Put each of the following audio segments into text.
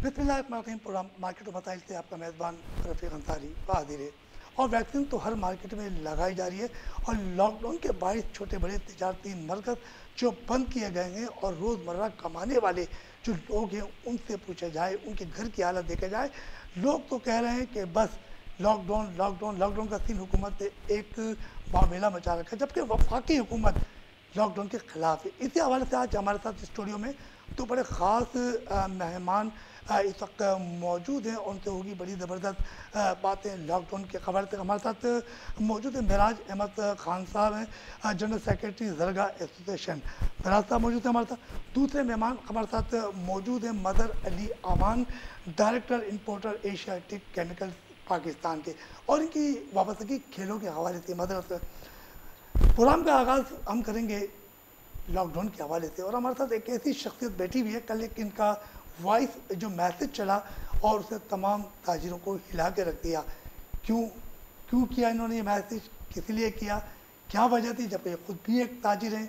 बिस्मिल्लाहिर्रहमानिर्रहीम। Programme market मसाइल से आपका मेज़बान रफ़ीक अंसारी बहादिर है। और वैक्सीन तो हर मार्केट में लगाई जा रही है और लॉकडाउन के बाईस छोटे बड़े तजारती मरकज़ जो बंद किए गए हैं और रोज़मर्रा कमाने वाले जो लोग हैं उनसे पूछा जाए, उनके घर की हालत देखा जाए, लोग तो कह रहे हैं कि बस लॉकडाउन लॉकडाउन लॉकडाउन का सीन हुकूमत ने एक बामेला मचा रखा है, जबकि वफाकी हुकूमत लॉकडाउन के ख़िलाफ़ है। इसी हवाले से आज हमारे साथ स्टूडियो में तो बड़े ख़ास मेहमान इस वक्त मौजूद हैं और उनसे होगी बड़ी ज़बरदस्त बातें लॉकडाउन के हवाले से। हमारे साथ मौजूद है मेराज अहमद ख़ान साहब हैं, जनरल सेक्रेटरी ज़रगा एसोसिएशन। मेराज साहब मौजूद हैं हमारे साथ। दूसरे मेहमान हमारे साथ मौजूद हैं Madar Ali Awan, director importer Asiatic Chemicals Pakistan के, और इनकी वाबस्तगी खेलों के हवाले से। मदर से प्रोग्राम का आगाज़ हम करेंगे लॉकडाउन के हवाले से, और हमारे साथ एक ऐसी शख्सियत बैठी हुई है, कल एक इनका वॉइस जो मैसेज चला और उसे तमाम ताजिरों को हिला के रख दिया। क्यों किया इन्होंने ये मैसेज, किस लिए किया, क्या वजह थी, जबकि ये खुद भी एक ताजिर हैं,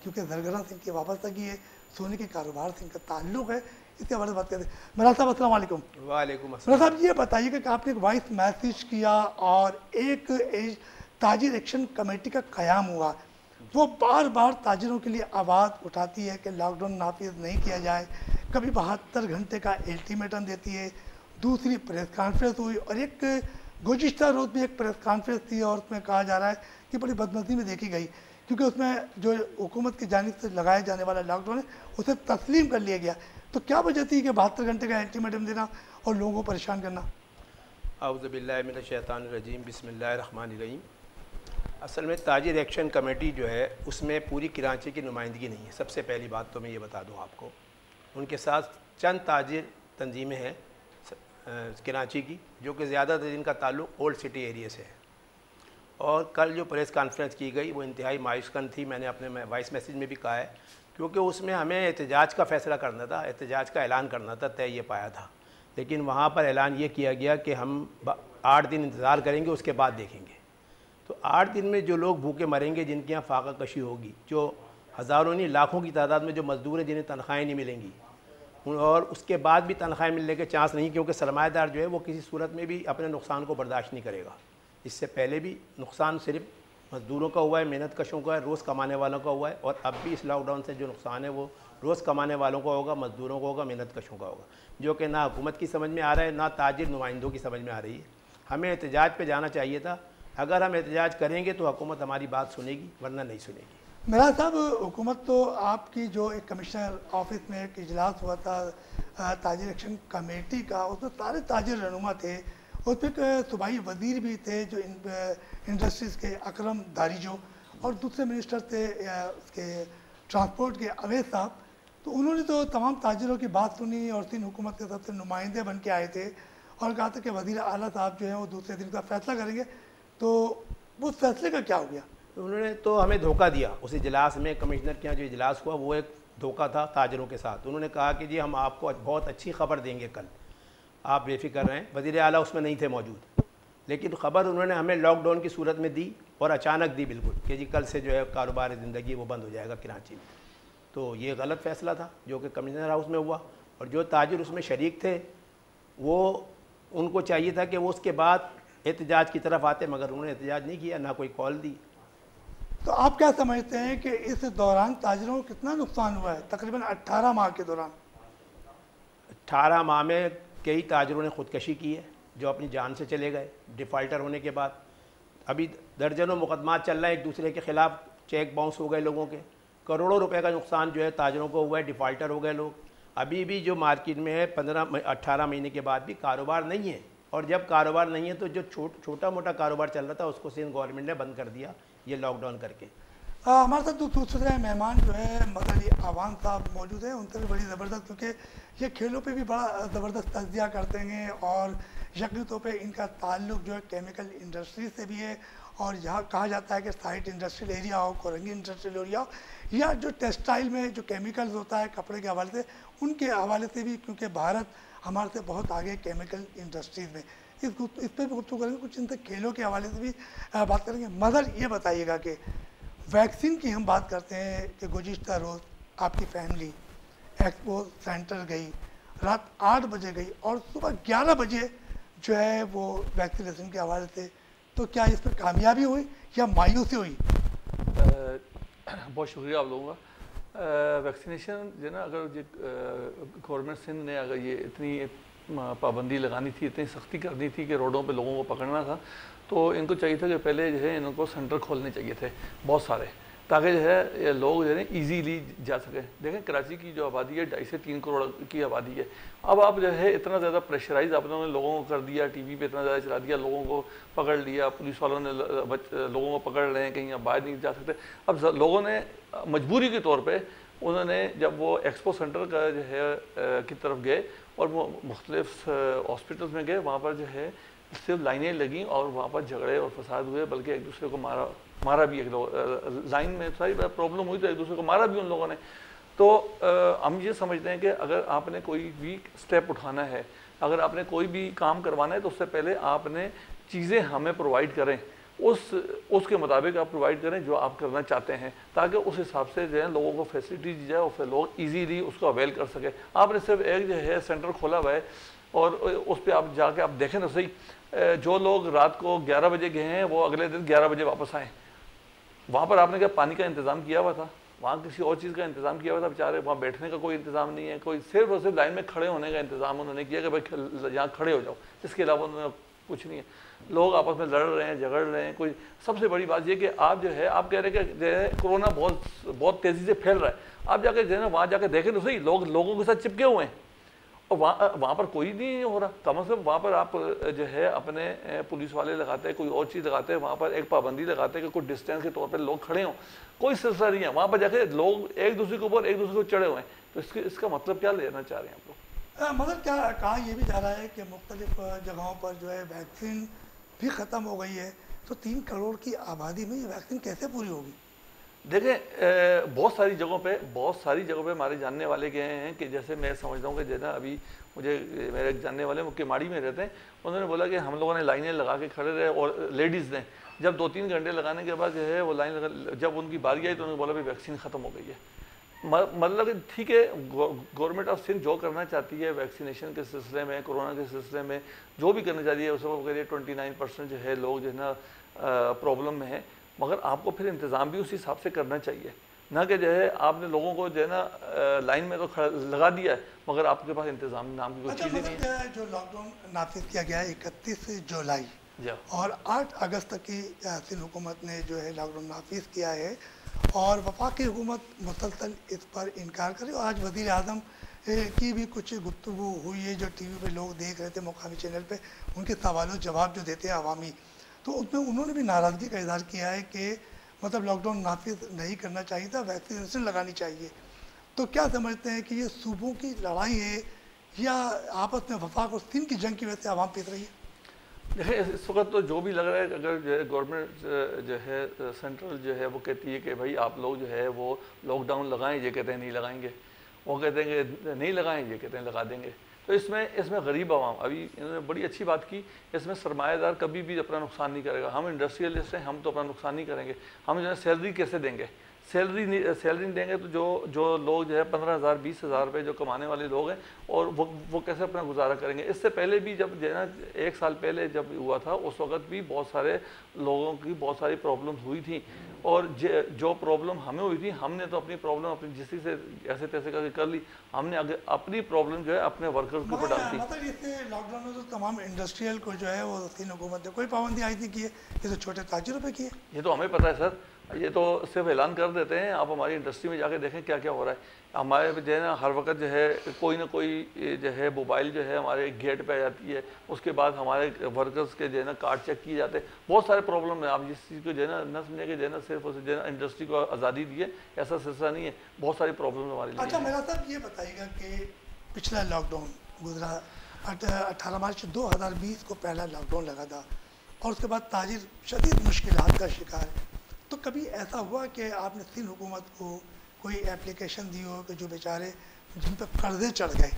क्योंकि ज़रगरा से इनकी वाबस्तगी है, सोने के कारोबार से इनका ताल्लुक़ है। इसके हवाले से बात करते हैं। मेरा साहब अस्सलाम वालेकुम। वालेकुम मेरा साहब ये बताइए कि आपने एक वॉइस मैसेज किया और एक ताजिर एक्शन कमेटी का क़याम हुआ, वो बार बार ताजिरों के लिए आवाज़ उठाती है कि लॉकडाउन नाफिज नहीं किया जाए, कभी 72 घंटे का अल्टीमेटम देती है। दूसरी प्रेस कॉन्फ्रेंस हुई और एक गुज़िश्ता रोज़ भी एक प्रेस कॉन्फ्रेंस थी और उसमें कहा जा रहा है कि बड़ी बदनज़ी में देखी गई, क्योंकि उसमें जो हुकूमत की जानिब से लगाया जाने वाला लॉकडाउन है उसे तस्लीम कर लिया गया। तो क्या वजह थी कि 72 घंटे का अल्टीमेटम देना और लोगों को परेशान करना? आऊज़ु बिल्लाहि मिनश शैतानिर रजीम, बिस्मिल्लाहिर रहमानिर रहीम। असल में ताजिर एक्शन कमेटी जो है उसमें पूरी कराची की नुमाइंदगी नहीं है। सबसे पहली बात तो मैं ये बता दूं आपको, उनके साथ चंद ताजिर तंजीमें हैं कराची की, जो कि ज़्यादातर जिनका ताल्लुक़ ओल्ड सिटी एरिया से है। और कल जो प्रेस कॉन्फ्रेंस की गई वो इंतहाई मायूसकन थी। मैंने अपने वॉइस मैसेज में भी कहा है, क्योंकि उसमें हमें एहतजाज का फ़ैसला करना था, एहतजाज का ऐलान करना था, तय ये पाया था। लेकिन वहाँ पर ऐलान ये किया गया कि हम 8 दिन इंतज़ार करेंगे, उसके बाद देखेंगे। तो 8 दिन में जो लोग भूखे मरेंगे, जिनके यहाँ फाका कशी होगी, जो हज़ारों नहीं लाखों की तादाद में जो मज़दूर हैं जिन्हें तनख्वाहें नहीं मिलेंगी, और उसके बाद भी तनख्वाहें मिलने के चांस नहीं, क्योंकि सरमाएदार जो है वो किसी सूरत में भी अपने नुकसान को बर्दाश्त नहीं करेगा। इससे पहले भी नुकसान सिर्फ मज़दूरों का हुआ है, मेहनत कशों का है, रोज़ कमाने वालों का हुआ है, और अब भी इस लॉकडाउन से जो नुकसान है वो रोज़ कमाने वालों का होगा, मज़दूरों का होगा, मेहनत कशों का होगा, जो कि ना हुकूमत की समझ में आ रहा है, ना ताजिर नुमाइंदों की समझ में आ रही है। हमें एहतजाज पे जाना चाहिए था। अगर हम एहतजाज करेंगे तो हुकूमत हमारी बात सुनेगी, वरना नहीं सुनेगी। मेरा साहब, हुकूमत तो आपकी जो एक कमिश्नर ऑफिस में एक इजलास हुआ था ताजिर एक्शन कमेटी का, उसमें सारे ताजिर रहनुमा थे, उसमें एक सूबाई वजीर भी थे जो इंडस्ट्रीज़ के अकरम दारिजो, और दूसरे मिनिस्टर थे उसके ट्रांसपोर्ट के अवैध साहब। तो उन्होंने तो तमाम ताजिरों की बात सुनी और सिंध हुकूमत के सबसे नुमाइंदे बन के आए थे और कहा था कि वज़ीर आला साहब जो है वो दूसरे दिन का फ़ैसला करेंगे। तो उस फैसले का क्या हो गया? उन्होंने तो हमें धोखा दिया। उस इजलास में कमिश्नर के यहाँ जो इजलास हुआ वो एक धोखा था ताजिरों के साथ। उन्होंने कहा कि जी हम आपको बहुत अच्छी खबर देंगे कल, आप बेफिक्र रहें। वज़ीर आला उसमें नहीं थे मौजूद, लेकिन ख़बर उन्होंने हमें लॉकडाउन की सूरत में दी, और अचानक दी बिल्कुल, कि जी कल से जो है कारोबार ज़िंदगी वो बंद हो जाएगा कराची में। तो ये गलत फ़ैसला था जो कि कमिश्नर हाउस में हुआ, और जो ताजिर उसमें शरीक थे वो उनको चाहिए था कि वो उसके बाद एहतजाज की तरफ आते, मगर उन्होंने एहतजाज नहीं किया, ना कोई कॉल दी। तो आप क्या समझते हैं कि इस दौरान ताजिरों को कितना नुकसान हुआ है? तकरीबन 18 माह के दौरान 18 माह में कई ताजिरों ने ख़ुदकशी की है, जो अपनी जान से चले गए डिफ़ाल्टर होने के बाद। अभी दर्जनों मुकदमात चल रहे हैं एक दूसरे के ख़िलाफ़, चेक बाउंस हो गए लोगों के, करोड़ों रुपए का नुकसान जो है ताजिरों को हुआ है, डिफ़ाल्टर हो गए लोग। अभी भी जो मार्केट में है 18 महीने के बाद भी कारोबार नहीं है, और जब कारोबार नहीं है तो जो छोटा मोटा कारोबार चल रहा था उसको सिंध गवर्नमेंट ने बंद कर दिया ये लॉकडाउन करके। हमारे साथ दूसरे मेहमान जो है मदर अली आवान साहब मौजूद हैं, उनसे भी बड़ी ज़बरदस्त, क्योंकि ये खेलों पे भी बड़ा ज़बरदस्त तज्जिया करते हैं और यकीनी तौर पे इनका ताल्लुक़ जो है केमिकल इंडस्ट्री से भी है। और यहाँ कहा जाता है कि साइट इंडस्ट्रियल एरिया हो, कोरंगी इंडस्ट्रियल एरिया हो, या जो टेक्सटाइल में जो केमिकल्स होता है कपड़े के हवाले से, उनके हवाले से भी, क्योंकि भारत हमारे से बहुत आगे केमिकल इंडस्ट्रीज़ में। इस पर भी गुफ्तगू करेंगे, कुछ इनसे खेलों के हवाले से भी बात करेंगे। मगर ये बताइएगा कि वैक्सीन की हम बात करते हैं कि गुज़िश्ता रोज़ आपकी फैमिली एक्सपो सेंटर गई, रात 8 बजे गई और सुबह 11 बजे जो है वो वैक्सीनेशन के हवाले से, तो क्या इस पर कामयाबी हुई या मायूसी हुई? बहुत शुक्रिया आप लोगों का। वैक्सीनेशन जो है ना, अगर ये गवर्नमेंट सिंध ने अगर ये इतनी पाबंदी लगानी थी, इतनी सख्ती करनी थी कि रोडों पे लोगों को पकड़ना था, तो इनको चाहिए था कि पहले जो है इनको सेंटर खोलने चाहिए थे बहुत सारे, ताकि जो है ये लोग जो है ईजीली जा सकें। देखें कराची की जो आबादी है 2.5 से 3 करोड़ की आबादी है। अब आप जो है इतना ज़्यादा प्रेशराइज आप लोगों ने लोगों को कर दिया, टीवी पे इतना ज़्यादा चला दिया, लोगों को पकड़ लिया, पुलिस वालों ने लोगों को पकड़ रहे हैं, कहीं आप बाहर नहीं जा सकते। अब लोगों ने मजबूरी के तौर पर उन्होंने जब वो एक्सपो सेंटर का जो है की तरफ गए और वो मुख्तलिफ हॉस्पिटल्स में गए, वहाँ पर जो है सिर्फ लाइनें लगीं और वहाँ पर झगड़े और फसाद हुए, बल्कि एक दूसरे को मारा भी, एक लोग लाइन में सारी प्रॉब्लम हुई तो एक दूसरे को मारा भी उन लोगों ने। तो हम ये समझते हैं कि अगर आपने कोई भी स्टेप उठाना है, अगर आपने कोई भी काम करवाना है, तो उससे पहले आपने चीज़ें हमें प्रोवाइड करें, उसके मुताबिक आप प्रोवाइड करें जो आप करना चाहते हैं, ताकि उस हिसाब से जो है लोगों को फैसिलिटी दी जाए और फिर लोग इजीली उसको अवेल कर सके। आपने सिर्फ एक जो है सेंटर खोला हुआ है और उस पर आप जाके आप देखें तो सही, जो लोग रात को 11 बजे गए हैं वो अगले दिन 11 बजे वापस आए। वहाँ पर आपने क्या पानी का इंतज़ाम किया हुआ था, वहाँ किसी और चीज़ का इंतज़ाम किया हुआ था? बेचारे वहाँ बैठने का कोई इंतज़ाम नहीं है, कोई सिर्फ और सिर्फ लाइन में खड़े होने का इंतज़ाम उन्होंने किया कि भाई यहाँ खड़े हो जाओ, इसके अलावा उन्होंने कुछ नहीं है। लोग आपस में लड़ रहे हैं, झगड़ रहे हैं। कोई सबसे बड़ी बात ये कि आप जो है आप कह रहे हैं कि जो है कोरोना बहुत तेज़ी से फैल रहा है, आप जाके जो है ना वहाँ जाके देखें तो सही, लोगों के साथ चिपके हुए हैं और वहाँ पर कोई नहीं हो रहा। कम से कम वहाँ पर आप जो है अपने पुलिस वाले लगाते हैं, कोई और चीज़ लगाते हैं, वहाँ पर एक पाबंदी लगाते हैं कि कुछ डिस्टेंस के तौर पर लोग खड़े हों, कोई सिलसिला नहीं है। वहाँ पर जाके लोग एक दूसरे के ऊपर एक दूसरे को चढ़े हुए हैं, तो इसका मतलब क्या लेना चाह रहे हैं आप लोग? मतलब क्या कहा ये भी जा रहा है कि मुख्तलिफ जगहों पर जो है वैक्सीन भी ख़त्म हो गई है, तो 3 करोड़ की आबादी में ये वैक्सीन कैसे पूरी होगी? देखें बहुत सारी जगहों पे हमारे जानने वाले गए हैं कि जैसे मैं समझता हूँ कि जैसा अभी मुझे मेरे जानने वाले वो किमाड़ी में रहते हैं, उन्होंने बोला कि हम लोगों ने लाइनें लगा के खड़े रहे और लेडीज़ ने जब 2-3 घंटे लगाने के बाद जो है वो जब उनकी बारी आई तो उन्होंने बोला भाई वैक्सीन ख़त्म हो गई है। मतलब ठीक है, गवर्नमेंट ऑफ सिंध जो करना चाहती है वैक्सीनेशन के सिलसिले में, कोरोना के सिलसिले में जो भी करना चाहती है, उसमें वो कह रही है 29% जो है लोग जो है ना प्रॉब्लम में है, मगर आपको फिर इंतज़ाम भी उस हिसाब से करना चाहिए, ना कि जो है आपने लोगों को जो है ना लाइन में तो लगा दिया है मगर आपके पास इंतज़ाम नाम की कोई चीज़ नहीं है। जो लॉकडाउन नाफिज किया गया है 31 जुलाई और 8 अगस्त तक की सिंध हुकूमत ने जो है लॉकडाउन नाफिज किया है और वफाकी हुकूमत मुसलसल इस पर इनकार करे। और आज वज़ीर आज़म की भी कुछ गुफ्तगू हुई है जो टीवी पे लोग देख रहे थे, मुकामी चैनल पे उनके सवालों जवाब जो देते हैं अवामी, तो उसमें उन्होंने भी नाराज़गी का इजहार किया है कि मतलब लॉकडाउन नाफिज नहीं करना चाहिए था, वैक्सीनेशन लगानी चाहिए। तो क्या समझते हैं कि ये सूबों की लड़ाई है या आपस में वफाक और सिंध की जंग की वजह से आवाम पीस रही है? देखिए इस वक्त तो जो भी लग रहा है, अगर जो है गवर्नमेंट जो है सेंट्रल जो है वो कहती है कि भाई आप लोग जो है वो लॉकडाउन लगाएं, ये कहते हैं नहीं लगाएंगे, वो कहते हैं कि नहीं लगाएं, ये कहते हैं लगा देंगे। तो इसमें गरीब आवाम, अभी इन्होंने बड़ी अच्छी बात की, इसमें सरमायादार कभी भी अपना नुकसान नहीं करेगा। हम इंडस्ट्रियलिस्ट हैं, हम तो अपना नुकसान नहीं करेंगे। हम जो है सैलरी कैसे देंगे? सैलरी नहीं देंगे तो जो लोग जो है 15,000 20,000 रुपये जो कमाने वाले लोग हैं और वो कैसे अपना गुजारा करेंगे? इससे पहले भी जब जो है ना 1 साल पहले जब हुआ था उस वक्त भी बहुत सारे लोगों की बहुत सारी प्रॉब्लम्स हुई थी और जो प्रॉब्लम हमें हुई थी हमने तो अपनी प्रॉब्लम अपनी जिससे से ऐसे तैसे करके कर ली। हमने अपनी प्रॉब्लम जो है अपने वर्कर्स के ऊपर डाल दी। मतलब इससे लॉकडाउन में तो तमाम इंडस्ट्रियल को जो है वो सिंध हुकूमत ने कोई पाबंदी आई थी की है, ये तो छोटे ताजिरों पर की है। ये तो हमें पता है सर, ये तो सिर्फ ऐलान कर देते हैं। आप हमारी इंडस्ट्री में जाके देखें क्या क्या हो रहा है। हमारे जो है ना हर वक्त जो है कोई ना कोई जो है मोबाइल जो है हमारे गेट पे आ जाती है, उसके बाद हमारे वर्कर्स के जो है ना कार्ड चेक किए जाते हैं। बहुत सारे प्रॉब्लम है। आप जिस चीज़ को जो है ना समझे कि जो है ना सिर्फ जो है ना इंडस्ट्री को आज़ादी दी है, ऐसा सिलसिला नहीं है। बहुत सारी प्रॉब्लम हमारे लिए। अच्छा मेरा साहब ये बताइएगा कि पिछला लॉकडाउन गुजरा 18 मार्च 2020 को पहला लॉकडाउन लगा था और उसके बाद ताजिर शदीद मुश्किलात का शिकार है। तो कभी ऐसा हुआ कि आपने सिंध हुकूमत को कोई एप्लीकेशन दी हो कि जो बेचारे जिन पर कर्जे चढ़ गए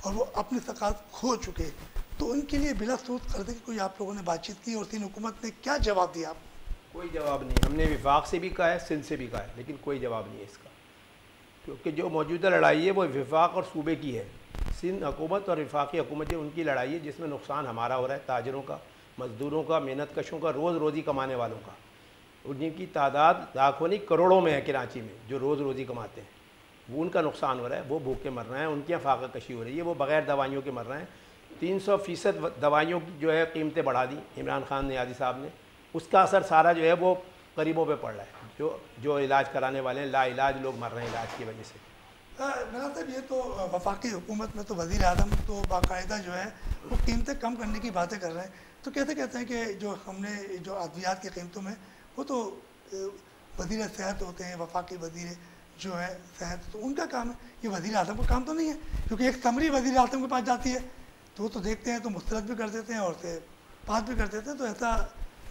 और वो अपनी सकात खो चुके, तो उनके लिए बिला सूद कर्जे की कोई आप लोगों ने बातचीत की और सिंध हुकूमत ने क्या जवाब दिया आपको? कोई जवाब नहीं। हमने विफाक से भी कहा है, सिंध से भी कहा है, लेकिन कोई जवाब नहीं है इसका, क्योंकि जो मौजूदा लड़ाई है वो विफाक और सूबे की है। सिंध हुकूमत और वफाकी हुकूमत जो उनकी लड़ाई है, जिसमें नुकसान हमारा हो रहा है, ताजरों का, मज़दूरों का, मेहनत कशों का, रोज़ रोज़ी कमाने वालों का। उनकी तादाद लाखों नहीं करोड़ों में है कराची में, जो रोज़ रोज़ी कमाते हैं, वो उनका नुकसान हो रहा है, वो भूखे मर रहे हैं, उनकी यहाँ फाका कशी हो रही है, वो बग़ैर दवाइयों के मर रहे हैं। 300% दवाइयों की जो है कीमतें बढ़ा दी इमरान खान नियाज़ी साहब ने, उसका असर सारा जो है वो गरीबों पे पड़ रहा है। जो इलाज कराने वाले हैं, लाइलाज लोग मर रहे हैं इलाज की वजह से। मेरा साहब ये तो वफाकी हुकूमत में तो वज़ीर आज़म तो बाकायदा जो है वो कीमतें कम करने की बातें कर रहे हैं, तो कहते हैं कि जो हमने जो अद्वियात की कीमतों में वो तो वज़ीर सेहत होते हैं, वफाकी वज़ीर जो है सेहत, तो उनका काम है, ये वज़ीर आज़म का काम तो नहीं है, क्योंकि एक समरी वज़ीर आज़म के पास जाती है तो वो तो देखते हैं तो मुस्तरद भी कर देते हैं और से पास भी कर देते हैं। तो ऐसा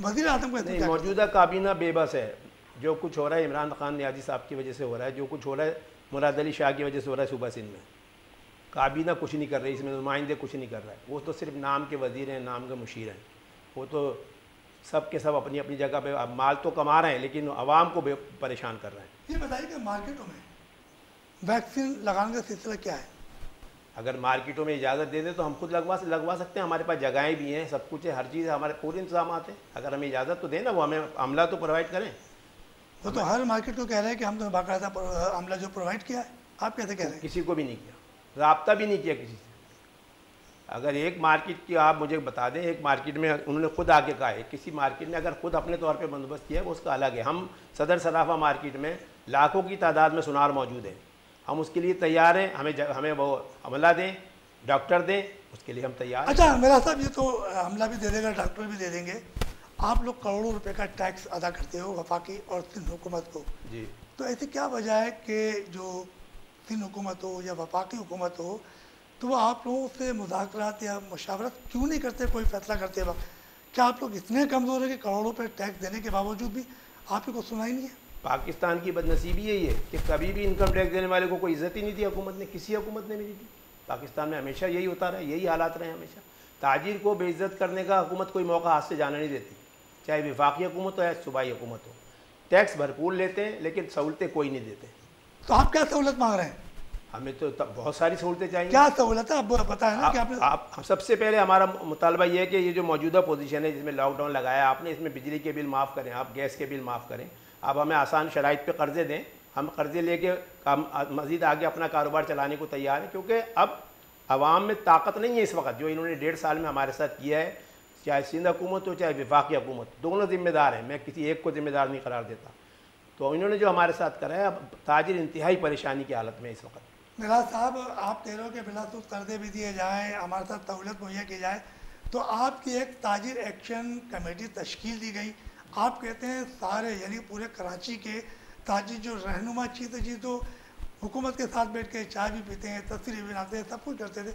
वज़ीर आज़म को नहीं, मौजूदा काबीना बेबस है। जो कुछ हो रहा है इमरान खान नियाज़ी साहब की वजह से हो रहा है, जो कुछ हो रहा है मुराद अली शाह की वजह से हो रहा है सूबा सिंध में। काबीना कुछ नहीं कर रही, इसमें नुमाइंदे कुछ नहीं कर रहा है, वो तो सिर्फ नाम के वज़ीर हैं, नाम के मुशीर हैं। वो तो सब के सब अपनी अपनी जगह पे अब माल तो कमा रहे हैं, लेकिन आवाम को परेशान कर रहे हैं। ये बताइए कि मार्केटों में वैक्सीन लगाने का सिलसिला क्या है? अगर मार्केटों में इजाज़त दे दे तो हम खुद लगवा सकते हैं, हमारे पास जगहें भी हैं, सब कुछ है, हर चीज़ हमारे पूरे इंतजाम हैं। अगर हमें इजाज़त तो दें ना, वो हमें अमला तो प्रोवाइड करें। वो तो हर मार्केट को कह रहे हैं कि हम तो बाकायदा अमला जो प्रोवाइड किया है, आप कैसे कह रहे हैं? किसी को भी नहीं किया, राब्ता भी नहीं किया किसी से। अगर एक मार्केट की आप मुझे बता दें, एक मार्केट में उन्होंने खुद आके कहा है, किसी मार्केट ने अगर खुद अपने तौर पे बंदोबस्त किया है वो उसका अलग है। हम सदर सराफा मार्केट में लाखों की तादाद में सुनार मौजूद है, हम उसके लिए तैयार हैं। हमें वो अमला दें, डॉक्टर दें, उसके लिए हम तैयार हैं। अच्छा मेरा साहब, ये तो अमला भी दे देगा, डॉक्टर भी दे देंगे, आप लोग करोड़ों रुपए का टैक्स अदा करते हो वफाकी और सिंध हुकूमत को जी, तो ऐसी क्या वजह है कि जो सिंध हुकूमत हो या वफाकी हुकूमत हो तो वो आप लोगों से मुज़ाकरात या मुशावरत क्यों नहीं करते कोई फैसला करते वक्त? क्या आप लोग इतने कमज़ोर है कि करोड़ों रुपये टैक्स देने के बावजूद भी आप ही को सुना ही नहीं है? पाकिस्तान की बदनसीबी यही है कि कभी भी इनकम टैक्स देने वाले को कोई इज्जत ही नहीं दी हुकूमत ने, किसी हुकूमत ने भी नहीं दी। पाकिस्तान में हमेशा यही होता रहा, यही हालात रहे हमेशा। ताजिर को बेइज्जत करने का हुकूमत कोई मौका हाथ से जाने नहीं देती, चाहे वफाकी हुकूमत हो या सूबाई हुकूमत हो। टैक्स भरपूर लेते हैं लेकिन सहूलतें कोई नहीं देते। तो आप क्या सहूलत मांग रहे हैं? हमें तो बहुत सारी सहूलतें चाहिए। क्या सहूलत है, अब बताया ना कि आपने आप सबसे पहले हमारा मुतालबा ये है कि ये जो मौजूदा पोजीशन है जिसमें लॉकडाउन लगाया आपने, इसमें बिजली के बिल माफ़ करें, आप गैस के बिल माफ़ करें, आप हमें आसान शराइत पे कर्ज़े दें, हम कर्ज़े लेके मज़ीद आगे अपना कारोबार चलाने को तैयार हैं। क्योंकि अब आवाम में ताकत नहीं है इस वक्त, जो इन्होंने 1.5 साल में हमारे साथ किया है, चाहे सिंध हुकूमत हो चाहे वफाकी हुकूमत, दोनों ज़िम्मेदार हैं, मैं किसी एक को ज़िम्मेदार नहीं करार देता। तो इन्होंने जो हमारे साथ करा है, अब ताजिर इंतहाई परेशानी की हालत में इस वक्त। मेरा साहब, आप कह रहे हो कि बिलासूद कर्जे भी दिए जाएँ, हमारे साथ सहूलत मुहैया की जाए, तो आपकी एक ताजिर एक्शन कमेटी तश्कील दी गई। आप कहते हैं सारे यानी पूरे कराची के ताजिर जो रहनुमा चीज़ तो हुकूमत के साथ बैठ के चाय भी पीते हैं, तस्वीरें भी बनाते हैं, सब कुछ करते थे,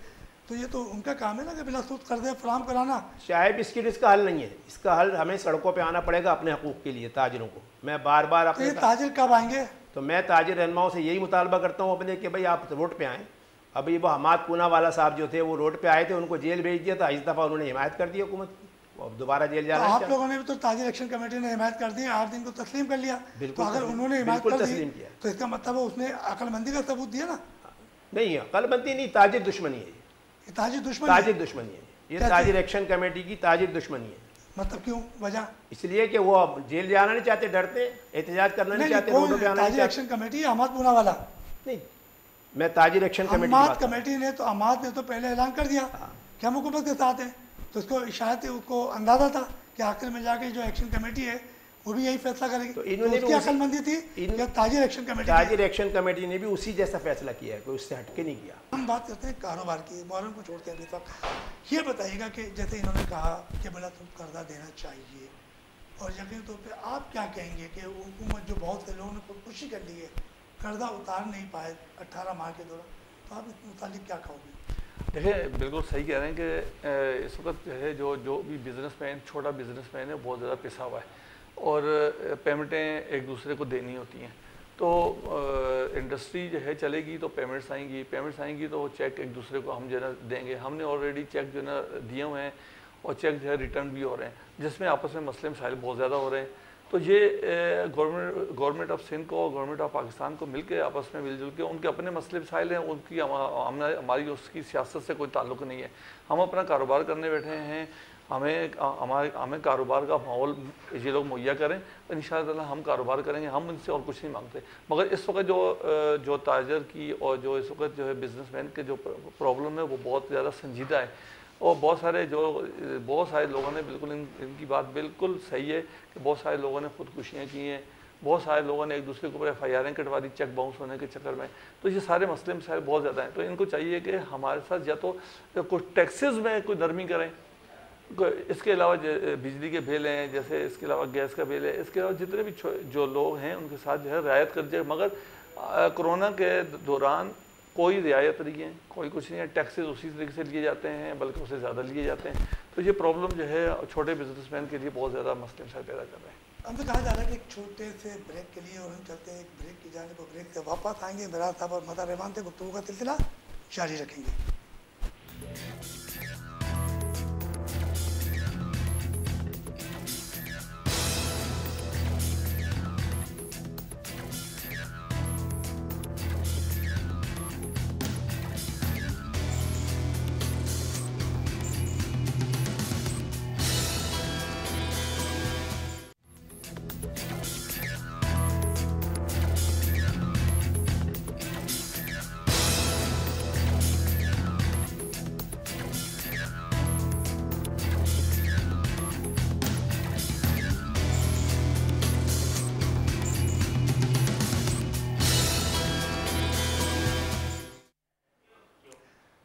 तो ये तो उनका काम है ना कि बिलासूद कर्जे फराम कराना। चाय बिस्किट इसका हल नहीं है, इसका हल हमें सड़कों पे आना पड़ेगा अपने हकूक़ के लिए ताजिरों को। मैं बार बार तो ये ताजिर कब आएंगे? तो मैं ताजिर रहनुमाओं से यही मुतालबा करता हूँ अपने कि भाई आप रोड पे आएँ। अभी वो हमाद पूना वाला साहब जो थे वो रोड पे आए थे, उनको जेल भेज दिया था, इस दफ़ा उन्होंने हिमायत कर दी हुकूमत की, अब दोबारा जेल जाना है। आप लोगों ने भी तो ताजिर एक्शन कमेटी ने हिमायत कर दी, 8 दिन को तस्लीम कर लिया। तो अगर उन्होंने हिमायत कर दी तो इसका मतलब उसने अक्लमंदी का सबूत दिया ना? नहीं, अक्लमंदी नहीं, ताजिर दुश्मनी है ये। ताजिर दुश्मनी है ये ताजिर एक्शन कमेटी की ताजिर दुश्मनी है। मतलब क्यों, वजह? इसलिए कि वो अब जेल जाना नहीं चाहते, डरते, एहतजाज करना नहीं चाहते, रोडों पे आना नहीं चाहते। एक्शन कमेटी अहमद पूना वाला नहीं, मैं ताजिर एक्शन कमेटी कमेटी ने तो अहमद ने तो पहले ऐलान कर दिया कि हम हुकूमत के साथ हैं, तो उसको शायद उसको अंदाजा था कि आखिर में जाके जो एक्शन कमेटी है वो भी यही फैसला करेगी। तो इन्होंने तो अक्लमंदी थी या ताजिर एक्शन कमेटी ने भी उसी जैसा फैसला किया है, कोई उससे हटके नहीं किया। हम बात करते हैं कारोबार की, मुहर्रम को छोड़ते हैं अभी तक। ये बताइएगा कि जैसे इन्होंने कहा कि बिलासूद कर्जा देना चाहिए, और यकीन तौर पे आप क्या कहेंगे कि हुकूमत जो बहुत से लोगों ने खुदकुशी कर ली है, कर्जा उतार नहीं पाए 18 माह के दौरान, तो आप इस मुतालिक क्या कहोगे? देखिए, बिल्कुल सही कह रहे हैं कि इस वक्त जो है जो भी बिज़नेसमैन, छोटा बिज़नेसमैन है, बहुत ज़्यादा पिसा हुआ है और पेमेंटें एक दूसरे को देनी होती हैं। तो इंडस्ट्री जो है चलेगी तो पेमेंट्स आएंगी तो चेक एक दूसरे को हम जो है देंगे। हमने ऑलरेडी चेक जो है ना दिए हुए हैं और चेक जो है रिटर्न भी हो रहे हैं, जिसमें आपस में मसले मसाइल बहुत ज़्यादा हो रहे हैं। तो ये गवर्नमेंट ऑफ सिंध को और गवर्नमेंट ऑफ पाकिस्तान को मिलकर आपस में मिलजुल के उनके अपने मसले मसाइल हैं, उनकी हमारी उसकी सियासत से कोई ताल्लुक़ नहीं है। हम अपना कारोबार करने बैठे हैं, हमें कारोबार का माहौल ये लोग मुहैया करें, इंशाअल्लाह हम कारोबार करेंगे, हम उनसे और कुछ नहीं मांगते। मगर इस वक्त जो ताजर की और जो इस वक्त जो है बिजनेसमैन के जो प्रॉब्लम है वो बहुत ज़्यादा संजीदा है, और बहुत सारे लोगों ने बिल्कुल इनकी बात बिल्कुल सही है कि बहुत सारे लोगों ने खुदकुशियाँ की हैं, बहुत सारे लोगों ने एक दूसरे के ऊपर FIR कटवा दी चेक बाउंस होने के चक्कर में। तो ये सारे मसले मसाइल बहुत ज़्यादा हैं। तो इनको चाहिए कि हमारे साथ या तो कुछ टैक्सेस में कोई नरमी करें, इसके अलावा बिजली के बिल हैं, जैसे इसके अलावा गैस का बिल है, इसके अलावा जितने भी जो लोग हैं उनके साथ जो है रियायत कर दिया। मगर कोरोना के दौरान कोई रियायत नहीं है, कोई कुछ नहीं है, टैक्सेस उसी तरीके से लिए जाते हैं, बल्कि उससे ज़्यादा लिए जाते हैं। तो ये प्रॉब्लम जो है छोटे बिजनेसमैन के लिए बहुत ज़्यादा मसले मसाइल पैदा कर रहे हैं। हमसे कहा जा रहा है कि एक छोटे से ब्रेक के लिए, और हम चलते हैं एक ब्रेक की जाने पर, ब्रेक से वापस आएंगे। मिराज साहब और मदार रहमान से गुफ्तगू का सिलसिला जारी रखेंगे।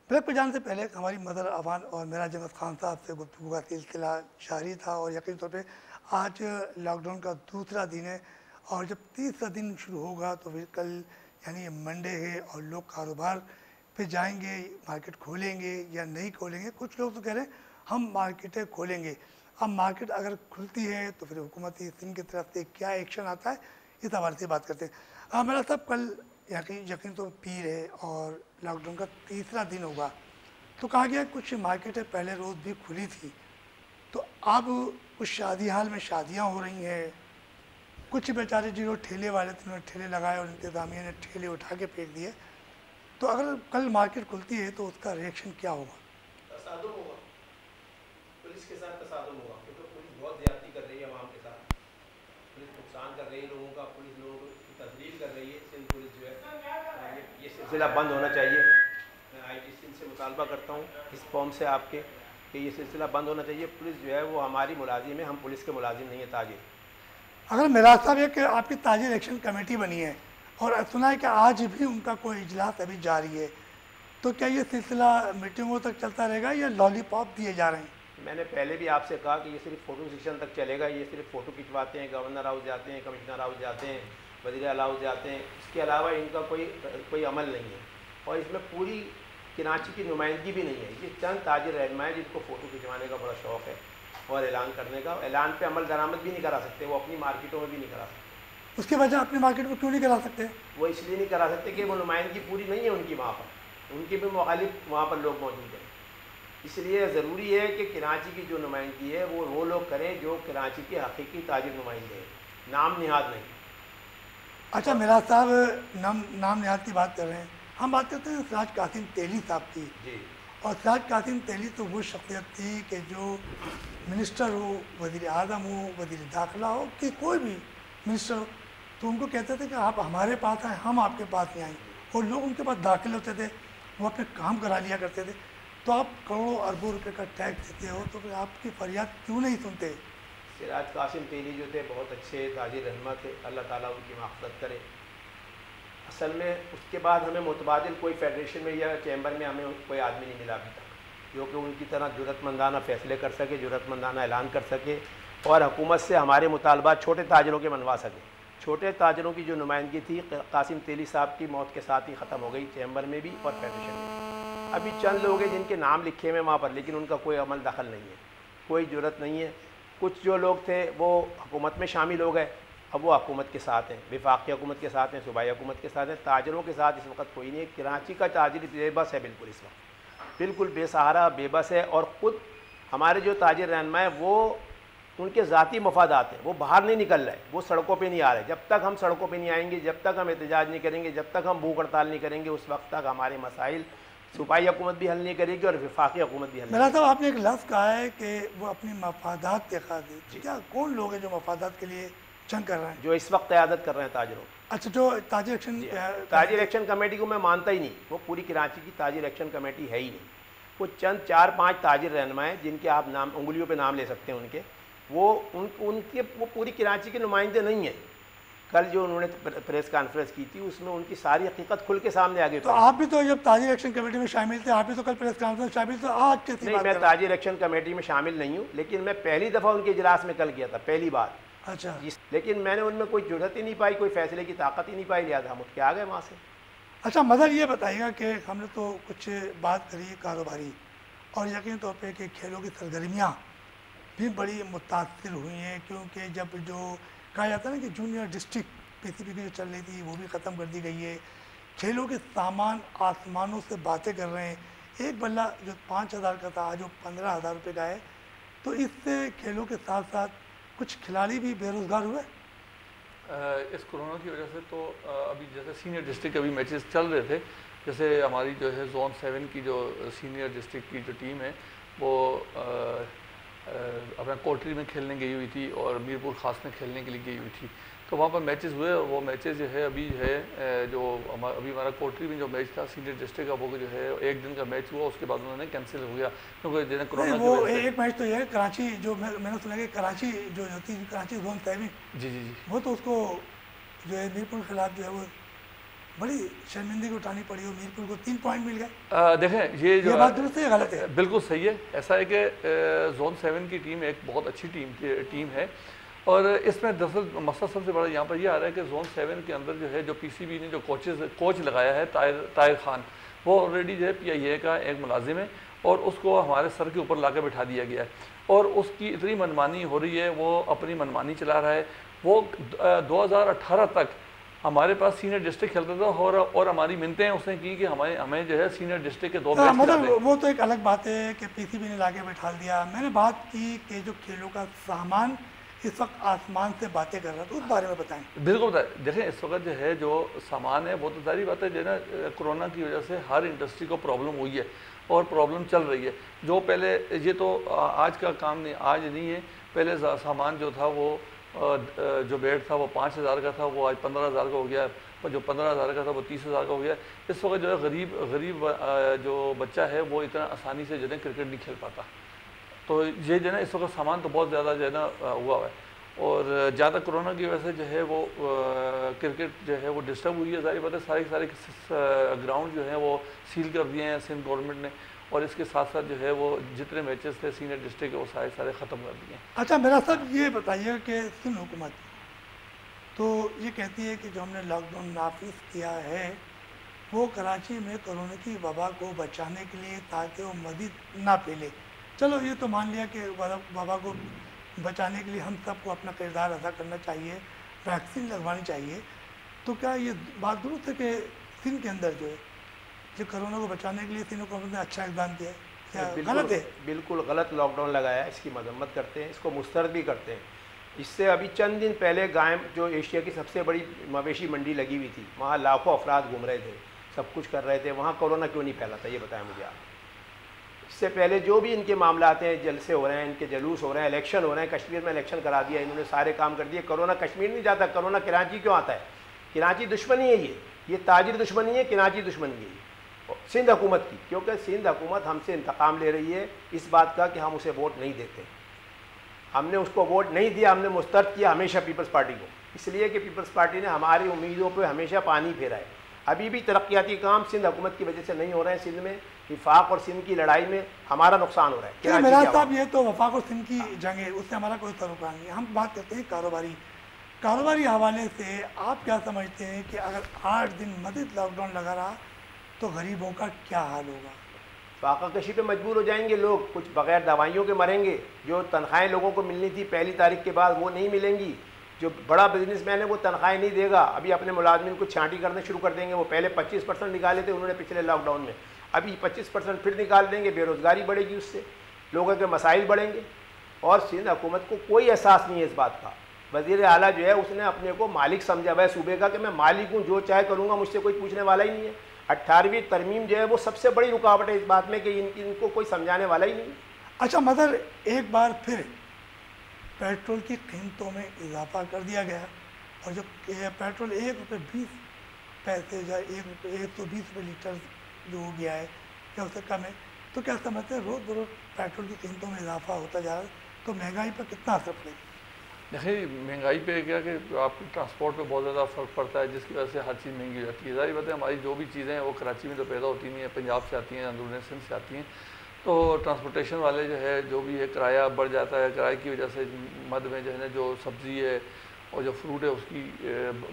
ब्रेक पर जाने से पहले हमारी मदर अवान और मेरा जमत खान साहब से गुफ्तगू का सिलसिला जारी था, और यकीन तौर पे आज लॉकडाउन का दूसरा दिन है, और जब तीसरा दिन शुरू होगा तो फिर कल यानी मंडे है, और लोग कारोबार पे जाएंगे, मार्केट खोलेंगे या नहीं खोलेंगे। कुछ लोग तो कह रहे हैं हम मार्केटें खोलेंगे। अब मार्केट अगर खुलती है तो फिर हुकूमती सिंध की तरफ से क्या एक्शन आता है, इस हवाले से बात करते हैं। मेरा साहब, कल यकीन तो पीर है और लॉकडाउन का तीसरा दिन होगा, तो कहा गया कुछ मार्केटें पहले रोज़ भी खुली थी, तो अब कुछ शादी हाल में शादियां हो रही हैं, कुछ बेचारे जो ठेले वाले थे उन्होंने ठेले लगाए और इंतज़ामिया ने ठेले उठा के फेंक दिए। तो अगर कल मार्केट खुलती है तो उसका रिएक्शन क्या होगा? तसादुम होगा, पुलिस के साथ तसादुम होगा, क्योंकि पुलिस बहुत ज़्यादती कर रही है आवाम के साथ, पुलिस नुकसान कर रही है लोगों का, पुलिस लोगों को तजलील कर रही है। सिंध पुलिस जो है ये सिलसिला बंद होना चाहिए। मैं IG सिंध से मुतालबा करता हूँ इस फॉर्म से आपके कि ये सिलसिला बंद होना चाहिए। पुलिस जो है वो हमारी मुलाजिम है, हम पुलिस के मुलाजिम नहीं है ताजिर। अगर मिराज साहब ये कि आपकी ताजिर एक्शन कमेटी बनी है और सुना है कि आज भी उनका कोई इजलास अभी जारी है, तो क्या ये सिलसिला मीटिंगों तक चलता रहेगा या लॉलीपॉप दिए जा रहे हैं? मैंने पहले भी आपसे कहा कि ये सिर्फ फ़ोटो सेशन तक चलेगा, ये सिर्फ फ़ोटो खिंचवाते हैं, गवर्नर हाउस जाते हैं, कमिश्नर हाउस जाते हैं, वज़ीर आला हाउस जाते हैं, इसके अलावा इनका कोई अमल नहीं है। और इसमें पूरी कराची की नुमाइंदगी भी नहीं है। ये चंद ताजिर रहनुमा हैं जिनको फ़ोटो खिंचवाने का बड़ा शौक़ है और ऐलान करने का। ऐलान पे अमल दरामद भी नहीं करा सकते, वो अपनी मार्केटों में भी नहीं करा सकते। उसकी वजह अपनी मार्केट में क्यों नहीं करा सकते? वो इसलिए नहीं करा सकते कि वो नुमाइंदगी पूरी नहीं है उनकी वहाँ पर, उनके भी मुखालिफ वहाँ पर लोग मौजूद हैं। इसलिए ज़रूरी है कि कराची की जो नुमाइंदगी है वो लोग करें जो कराची के हकीकी ताजिर नुमाइंदे हैं, नाम निहाद नहीं। अच्छा मिराज साहब, नाम निहाद की बात कर रहे हैं, हम बात करते हैं सिराज कासिम तेली साहब की जी। और सिराज कासिम तेली तो वो शख्सियत थी कि जो मिनिस्टर हो, वज़ीर आज़म हो, वज़ीर दाखिला हो, कि कोई भी मिनिस्टर हो, तो उनको कहते थे कि आप हमारे पास आएँ, हम आपके पास नहीं आएँ, और लोग उनके पास दाखिल होते थे, वो अपने काम करा लिया करते थे। तो आप करोड़ों अरबों रुपए का टैक्स देते हो, तो फिर आपकी फरियाद क्यों नहीं सुनते? सिराज कासिम तेली जो थे बहुत अच्छे ताजिर रहनुमा थे, अल्लाह ताला उनकी माफ़रत करे। असल में उसके बाद हमें मुतबादिल कोई फेडरेशन में या चैम्बर में हमें कोई आदमी नहीं मिला अभी तक जो कि उनकी तरह जुर्रतमंदाना फ़ैसले कर सके, जुर्रतमंदाना ऐलान कर सके और हुकूमत से हमारे मुतालबात छोटे ताजिरों के मनवा सके। छोटे ताजिरों की जो नुमाइंदगी थी कासिम तेली साहब की मौत के साथ ही ख़त्म हो गई, चैम्बर में भी और फेडरेशन में। अभी चंद लोग हैं जिनके नाम लिखे हुए वहाँ पर, लेकिन उनका कोई अमल दखल नहीं है, कोई ज़रूरत नहीं है। कुछ जो लोग थे वो हुकूमत में शामिल हो गए, अब वो हुकूमत के साथ हैं, वफाकी हुकूमत के साथ हैं, सूबाई हुकूमत के साथ हैं। ताजिरों के साथ इस वक्त कोई नहीं है। कराची का ताजिर बेबस है, बिल्कुल इस वक्त बिल्कुल बेसहारा बेबस है। और ख़ुद हमारे जो ताजिर रहनुमा है वो उनके ज़ाती मफादात हैं, वो बाहर नहीं निकल रहे, वो सड़कों पे नहीं आ रहे। जब तक हम सड़कों पे नहीं आएंगे, जब तक हम एहतजाज नहीं करेंगे, जब तक हम भूख हड़ताल नहीं करेंगे, उस वक्त तक हमारे मसाइल सूबाई हुकूमत भी हल नहीं करेगी और वफाकी हुकूमत भी हल नहीं मेरा साहब आपने एक लफ्ज़ कहा है कि वो अपनी मफादात के खातिर, क्या कौन लोग हैं जो मफादात के लिए जंग कर रहे हैं? जो इस वक्त क़यादत कर रहे हैं ताजरों। अच्छा, जो ताजिर एक्शन ताजिर एक्शन कमेटी को मैं मानता ही नहीं, वो पूरी कराची की ताजिर एक्शन कमेटी है ही नहीं। वो चंद 4-5 ताजिर रहनुमा हैं जिनके आप नाम उंगलियों पे नाम ले सकते हैं उनके, उनके वो पूरी कराची के नुमाइंदे नहीं हैं। कल जो उन्होंने प्रेस कॉन्फ्रेंस की थी उसमें उनकी सारी हकीकत खुल के सामने आ गई। तो आप भी तो जब ताजिर एक्शन कमेटी में शामिल थे, आप भी तो कल प्रेस कॉन्फ्रेंस शामिल थे, आज कैसी नहीं, मैं ताजिर एक्शन कमेटी में शामिल नहीं हूँ, लेकिन मैं पहली दफ़ा उनके इजलास में कल गया था, पहली बार। अच्छा, लेकिन मैंने उनमें कोई जुर्रत ही नहीं पाई, कोई फैसले की ताकत ही नहीं पाई, लिया था हम उठ के आ गए वहाँ से। अच्छा मदर, ये बताइएगा कि हमने तो कुछ बात करी कारोबारी, और यकीन तौर पे कि खेलों की सरगर्मियाँ भी बड़ी मुतासिर हुई हैं, क्योंकि जब जो कहा जाता है ना कि जूनियर डिस्ट्रिक्ट PCB की जो चल रही थी वो भी ख़त्म कर दी गई है। खेलों के सामान आसमानों से बातें कर रहे हैं। एक बल्ला जो 5,000 का था आज वो 15,000 रुपये का है। तो इससे खेलों के साथ साथ कुछ खिलाड़ी भी बेरोज़गार हुए। इस कोरोना की वजह से तो अभी जैसे सीनियर डिस्ट्रिक्ट अभी मैचेस चल रहे थे, जैसे हमारी जो है जोन 7 की जो सीनियर डिस्ट्रिक्ट की जो टीम है वो अपना कोटरी में खेलने गई हुई थी और मीरपुर ख़ास में खेलने के लिए गई हुई थी। तो वहाँ पर मैचेस हुए और वो मैचेस जो है अभी जो है जो अभी हमारा कोटरी में जो मैच था सीनियर डिस्ट्रिक्ट का, वो जो है एक दिन का मैच हुआ, उसके बाद उन्होंने कैंसिल हो गया क्योंकि जो कोरोना वो एक मैच तो ये है कराची, जो मैंने सुना कि कराची जो होती है कराची जोन 7, जी जी जी, वो तो उसको जो है मीरपुर के खिलाफ जो है वो बड़ी शर्मिंदगी उठानी पड़ी और मीरपुर को 3 पॉइंट मिल गए। देखें ये जो बात दुरुस्त है गलत है? बिल्कुल सही है। ऐसा है कि जोन 7 की टीम एक बहुत अच्छी टीम है और इसमें दरअसल मसला सबसे बड़ा यहाँ पर ये आ रहा है कि जोन 7 के अंदर जो है जो PCB ने जो कोच लगाया है ताहिर खान, वो ऑलरेडी जो है PIA का एक मुलाजिम है और उसको हमारे सर के ऊपर ला कर बैठा दिया गया है और उसकी इतनी मनमानी हो रही है, वो अपनी मनमानी चला रहा है। वो 2018 तक हमारे पास सीनियर डिस्ट्रिक्ट खेलता था और हमारी मिन्नतें उसने की कि हमें जो है सीनियर डिस्ट्रिक्ट के 2 मैच मतलब वो तो एक अलग बात है कि PCB ने लाके बैठा दिया। मैंने बात की कि जो खेलों का सामान इस वक्त आसमान से बातें कर रहा है, तो उस बारे में बताएं। बिल्कुल बताएं। देखें इस वक्त जो है जो सामान है वो तो सारी बात है जो है ना, कोरोना की वजह से हर इंडस्ट्री को प्रॉब्लम हुई है और प्रॉब्लम चल रही है। जो पहले ये तो आज का काम नहीं, आज नहीं है, पहले सामान जो था वो जो बेड था वो 5,000 का था, वो आज 15,000 का हो गया, और जो 15,000 का था वो 30,000 का हो गया। इस वक्त जो है गरीब जो बच्चा है वो इतना आसानी से जो है क्रिकेट नहीं खेल पाता। तो ये जो है ना इस वक्त सामान तो बहुत ज़्यादा जो है ना हुआ है और ज़्यादा कोरोना की वजह से जो है वो क्रिकेट जो है वो डिस्टर्ब हुई है। सारी बातें सारे ग्राउंड जो है वो सील कर दिए हैं सिंध गवर्नमेंट ने और इसके साथ साथ जो है वो जितने मैचेस थे सीनियर डिस्ट्रिक्ट के वो सारे ख़त्म कर दिए। अच्छा मेरा साहब ये बताइए कि सिंध हुकूमत तो ये कहती है कि जो हमने लॉकडाउन नाफिज किया है वो कराची में कोरोना की वबा को बचाने के लिए ताकि वो मज़ीद ना फैले। चलो ये तो मान लिया कि वबा को बचाने के लिए हम सबको अपना किरदार अदा करना चाहिए, वैक्सीन लगवानी चाहिए। तो क्या ये बात दुरुस्त है कि सिंध के अंदर जो है जो कोरोना को बचाने के लिए सिंध हुकूमत ने अच्छा इकदाम किया है, क्या गलत है? बिल्कुल गलत लॉकडाउन लगाया है, इसकी मजम्मत करते हैं, इसको मुस्तरद भी करते हैं। इससे अभी चंद दिन पहले गाय जो एशिया की सबसे बड़ी मवेशी मंडी लगी हुई थी, वहाँ लाखों अफराद घूम रहे थे, सब कुछ कर रहे थे, वहाँ कोरोना क्यों नहीं फैला था, ये बताएं मुझे आप। इससे पहले जो भी इनके मामलात हैं, जलसे हो रहे हैं, इनके जलूस हो रहे हैं, इलेक्शन हो रहे हैं, कश्मीर में इलेक्शन करा दिया इन्होंने, सारे काम कर दिए। कोरोना कश्मीर नहीं जाता, कोरोना कराची क्यों आता है? कराची दुश्मनी है, ये ताजिर दुश्मनी है, कराची दुश्मनी है सिंध हुकूमत की, क्योंकि सिंध हुकूमत हमसे इंतकाम ले रही है इस बात का कि हम उसे वोट नहीं देते। हमने उसको वोट नहीं दिया, हमने मुस्तरद किया हमेशा पीपल्स पार्टी को, इसलिए कि पीपल्स पार्टी ने हमारी उम्मीदों पर हमेशा पानी फेरा है। अभी भी तरक्याती काम सिंध हुकूमत की वजह से नहीं हो रहे हैं। सिंध में वफाक और सिंध की लड़ाई में हमारा नुकसान हो रहा है। मेरा साहब ये तो वफाक और सिंध की जंग है, उससे हमारा कोई ताल्लुक नहीं है। हम बात करते हैं कारोबारी हवाले से। आप क्या समझते हैं कि अगर 8 दिन मज़ीद लॉकडाउन लगा रहा तो गरीबों का क्या हाल होगा? फाका कशी पे मजबूर हो जाएंगे लोग, कुछ बगैर दवाइयों के मरेंगे। जो तनख्वाहें लोगों को मिलनी थी 1 तारीख के बाद वो नहीं मिलेंगी। जो बड़ा बिजनेसमैन है वो तनख्वाहें नहीं देगा, अभी अपने मुलाजमिन को छांटी करने शुरू कर देंगे। वो पहले 25% निकाले थे उन्होंने पिछले लॉकडाउन में, अभी 25% फिर निकाल देंगे। बेरोज़गारी बढ़ेगी, उससे लोगों के मसाइल बढ़ेंगे। और सिंध हुकूमत को कोई एहसास नहीं है इस बात का। वज़ीर आला जो है उसने अपने को मालिक समझा हुआ है सूबे का कि मैं मालिक हूँ, जो चाहे करूँगा, मुझसे कोई पूछने वाला ही नहीं है। 18वीं तरमीम जो है वो सबसे बड़ी रुकावट है इस बात में कि इनको कोई समझाने वाला ही नहीं है। अच्छा मदर, एक बार फिर पेट्रोल की कीमतों में इजाफा कर दिया गया और जो पेट्रोल 1 रुपये 20 पैसे या 120 रुपये लीटर जो हो गया है या उससे कम है, तो क्या समझते हैं रोज़ बरोज़ पेट्रोल की कीमतों में इजाफा होता जा रहा है, तो महंगाई पर कितना असर पड़ेगा? देखिए महंगाई पे क्या कि आपकी ट्रांसपोर्ट पे बहुत ज़्यादा फ़र्क पड़ता है, जिसकी वजह से हर चीज़ महंगी हो जाती है। ज़ाहिर बात है हमारी जो भी चीज़ें हैं वो कराची में तो पैदा होती नहीं है, पंजाब से आती हैं, अंदरूनी सिंध से आती हैं, तो ट्रांसपोर्टेशन वाले जो है जो भी है किराया बढ़ जाता है। किराए की वजह से मद में जो है ना जो सब्ज़ी है और जो फ्रूट है उसकी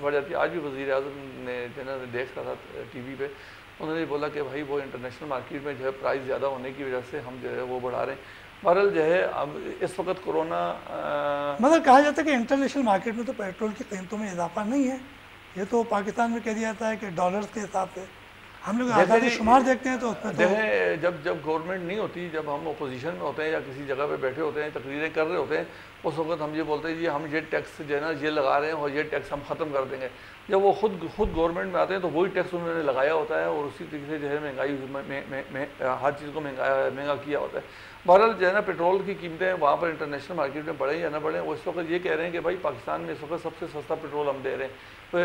बढ़ जाती है। आज भी वज़ीर आज़म ने जो है देख रहा था TV पे, उन्होंने बोला कि भाई वो इंटरनेशनल मार्केट में जो है प्राइस ज़्यादा होने की वजह से हम जो है वो बढ़ा रहे हैं। बहरहाल जो है अब इस वक्त कोरोना मतलब कहा जाता है कि इंटरनेशनल मार्केट में तो पेट्रोल की कीमतों में इजाफा नहीं है, ये तो पाकिस्तान में कह दिया जाता है कि डॉलर्स के हिसाब से। हम लोग आज़ादी शुमार देखते हैं तो उसमें तो जब गवर्नमेंट नहीं होती, जब हम अपोजिशन में होते हैं या किसी जगह पे बैठे होते हैं, तकरीरें कर रहे होते हैं, उस वक्त हम ये बोलते हैं जी हम ये टैक्स जो है ना ये लगा रहे हैं और ये टैक्स हम ख़त्म कर देंगे। जब वो खुद गवर्नमेंट में आते हैं तो वही टैक्स उन्होंने लगाया होता है और उसी तरीके से जो है महंगाई हर चीज़ को महंगा किया होता है। बहरहाल जो है ना पेट्रोल की कीमतें वहाँ पर इंटरनेशनल मार्केट में बढ़े या ना बढ़े, वो इस वक्त ये कह रहे हैं कि भाई पाकिस्तान में इस वक्त सबसे सस्ता पेट्रोल हम दे रहे हैं। तो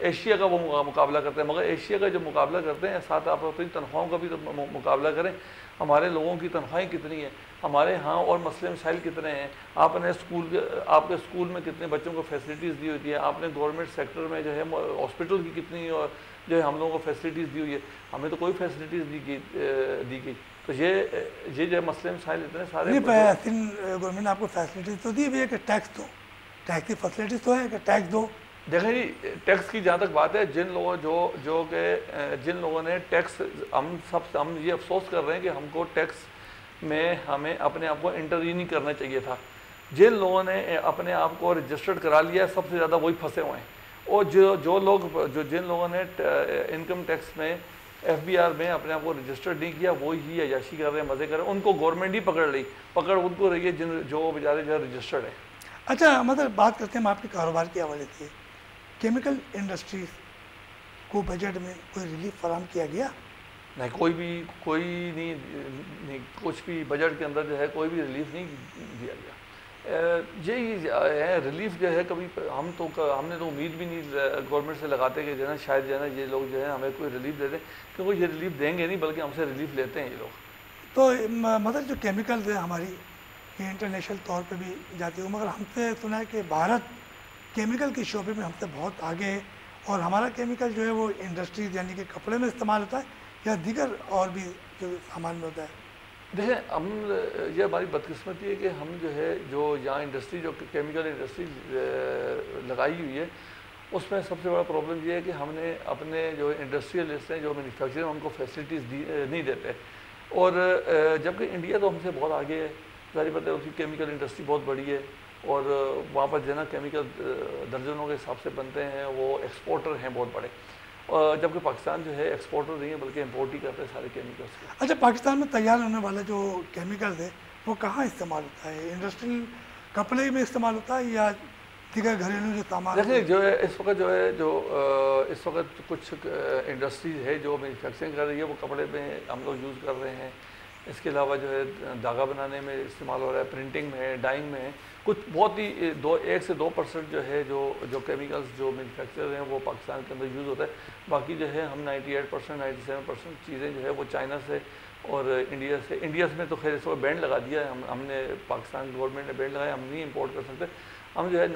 एशिया का वो मुकाबला करते हैं, मगर एशिया का जो मुकाबला करते हैं साथ आप अपनी तनख्वाहों का भी तो मुकाबला करें। हमारे लोगों की तनख्वाहें कितनी हैं, हमारे यहाँ और मसले मसाइल कितने हैं, आपने आपके स्कूल में कितने बच्चों को फैसिलिटीज़ दी होती है, आपने गवर्नमेंट सेक्टर में जो है हॉस्पिटल की कितनी और जो है हम लोगों को फैसिलिटीज़ दी हुई है, हमें तो कोई फैसिलिटीज़ दी गई। तो ये जो मसले मसाइल इतने सारे गवर्नमेंट ने आपको फैसिलिटीज़ तो दी हुई है कि टैक्स दो, टैक्स की फैसिलिटीज़ तो है कि टैक्स दो। देखें जी टैक्स की जहाँ तक बात है, जिन लोगों ने टैक्स हम ये अफसोस कर रहे हैं कि हमको टैक्स में हमें अपने आप को एंटर ही नहीं करना चाहिए था। जिन लोगों ने अपने आप को रजिस्टर्ड करा लिया है सबसे ज़्यादा वही फंसे हुए हैं। और जिन लोगों ने इनकम टैक्स में FBR में अपने आप को रजिस्टर्ड नहीं किया वो ही अयाशी कर रहे हैं, मज़े कर रहे हैं, उनको गवर्नमेंट ही पकड़ उनको रही है जो बेचारे जो रजिस्टर्ड है। अच्छा मतलब बात करते हैं हम आपके कारोबार के हवाले से, केमिकल इंडस्ट्रीज को बजट में कोई रिलीफ फराहम किया गया? नहीं, कोई नहीं कुछ भी बजट के अंदर जो है कोई भी रिलीफ नहीं दिया गया। यही है रिलीफ जो है कभी हमने तो उम्मीद भी नहीं गवर्नमेंट से लगाते कि जो है ना शायद जो है ना ये लोग जो है हमें कोई रिलीफ दे दें, क्योंकि ये रिलीफ देंगे नहीं बल्कि हमसे रिलीफ लेते हैं ये लोग। तो मतलब जो केमिकल्स है हमारी ये इंटरनेशनल तौर पे भी जाती है, मगर हमसे सुना है कि भारत केमिकल के शोबे में हमसे बहुत आगे है और हमारा केमिकल जो है वो इंडस्ट्रीज यानी कि कपड़े में इस्तेमाल होता है या दीगर और भी जो सामान में होता है। देखें ये हमारी बदकिस्मती है कि हम जो है जो यहाँ इंडस्ट्री जो केमिकल इंडस्ट्री लगाई हुई है उसमें सबसे बड़ा प्रॉब्लम ये है कि हमने अपने जो इंडस्ट्रियलिस्ट हैं जो मैन्युफैक्चरर उनको फैसिलिटीज़ नहीं देते। और जबकि इंडिया तो हमसे बहुत आगे है, ज़ाहिर बात है उसकी केमिकल इंडस्ट्री बहुत बड़ी है और वहाँ पर जो है ना केमिकल दर्जनों के हिसाब से बनते हैं, वो एक्सपोर्टर हैं बहुत बड़े, जबकि पाकिस्तान जो है एक्सपोर्टर नहीं है बल्कि इम्पोर्ट ही करते हैं सारे केमिकल्स। अच्छा पाकिस्तान में तैयार होने वाला जो केमिकल है वो कहाँ इस्तेमाल होता है? इंडस्ट्रियल कपड़े में इस्तेमाल होता है या दीगर घरेलू जो सामान? देखिए जो है इस वक्त कुछ इंडस्ट्रीज है जो मैन्युफैक्चरिंग कर रही है वो कपड़े में हम लोग यूज़ कर रहे हैं। इसके अलावा जो है धागा बनाने में इस्तेमाल हो रहा है, प्रिंटिंग में है, डाइंग में है। कुछ बहुत ही 1 से 2% जो है जो केमिकल्स जो मैन्युफैक्चर हैं वो पाकिस्तान के अंदर यूज़ होता है। बाकी जो है हम 98% 97% चीज़ें जो है वो चाइना से और इंडिया में तो खैर इसको बैंड लगा दिया है, हमने पाकिस्तान गवर्नमेंट ने बैंड लगाया, हम नहीं इम्पोर्ट कर सकते। हम जो है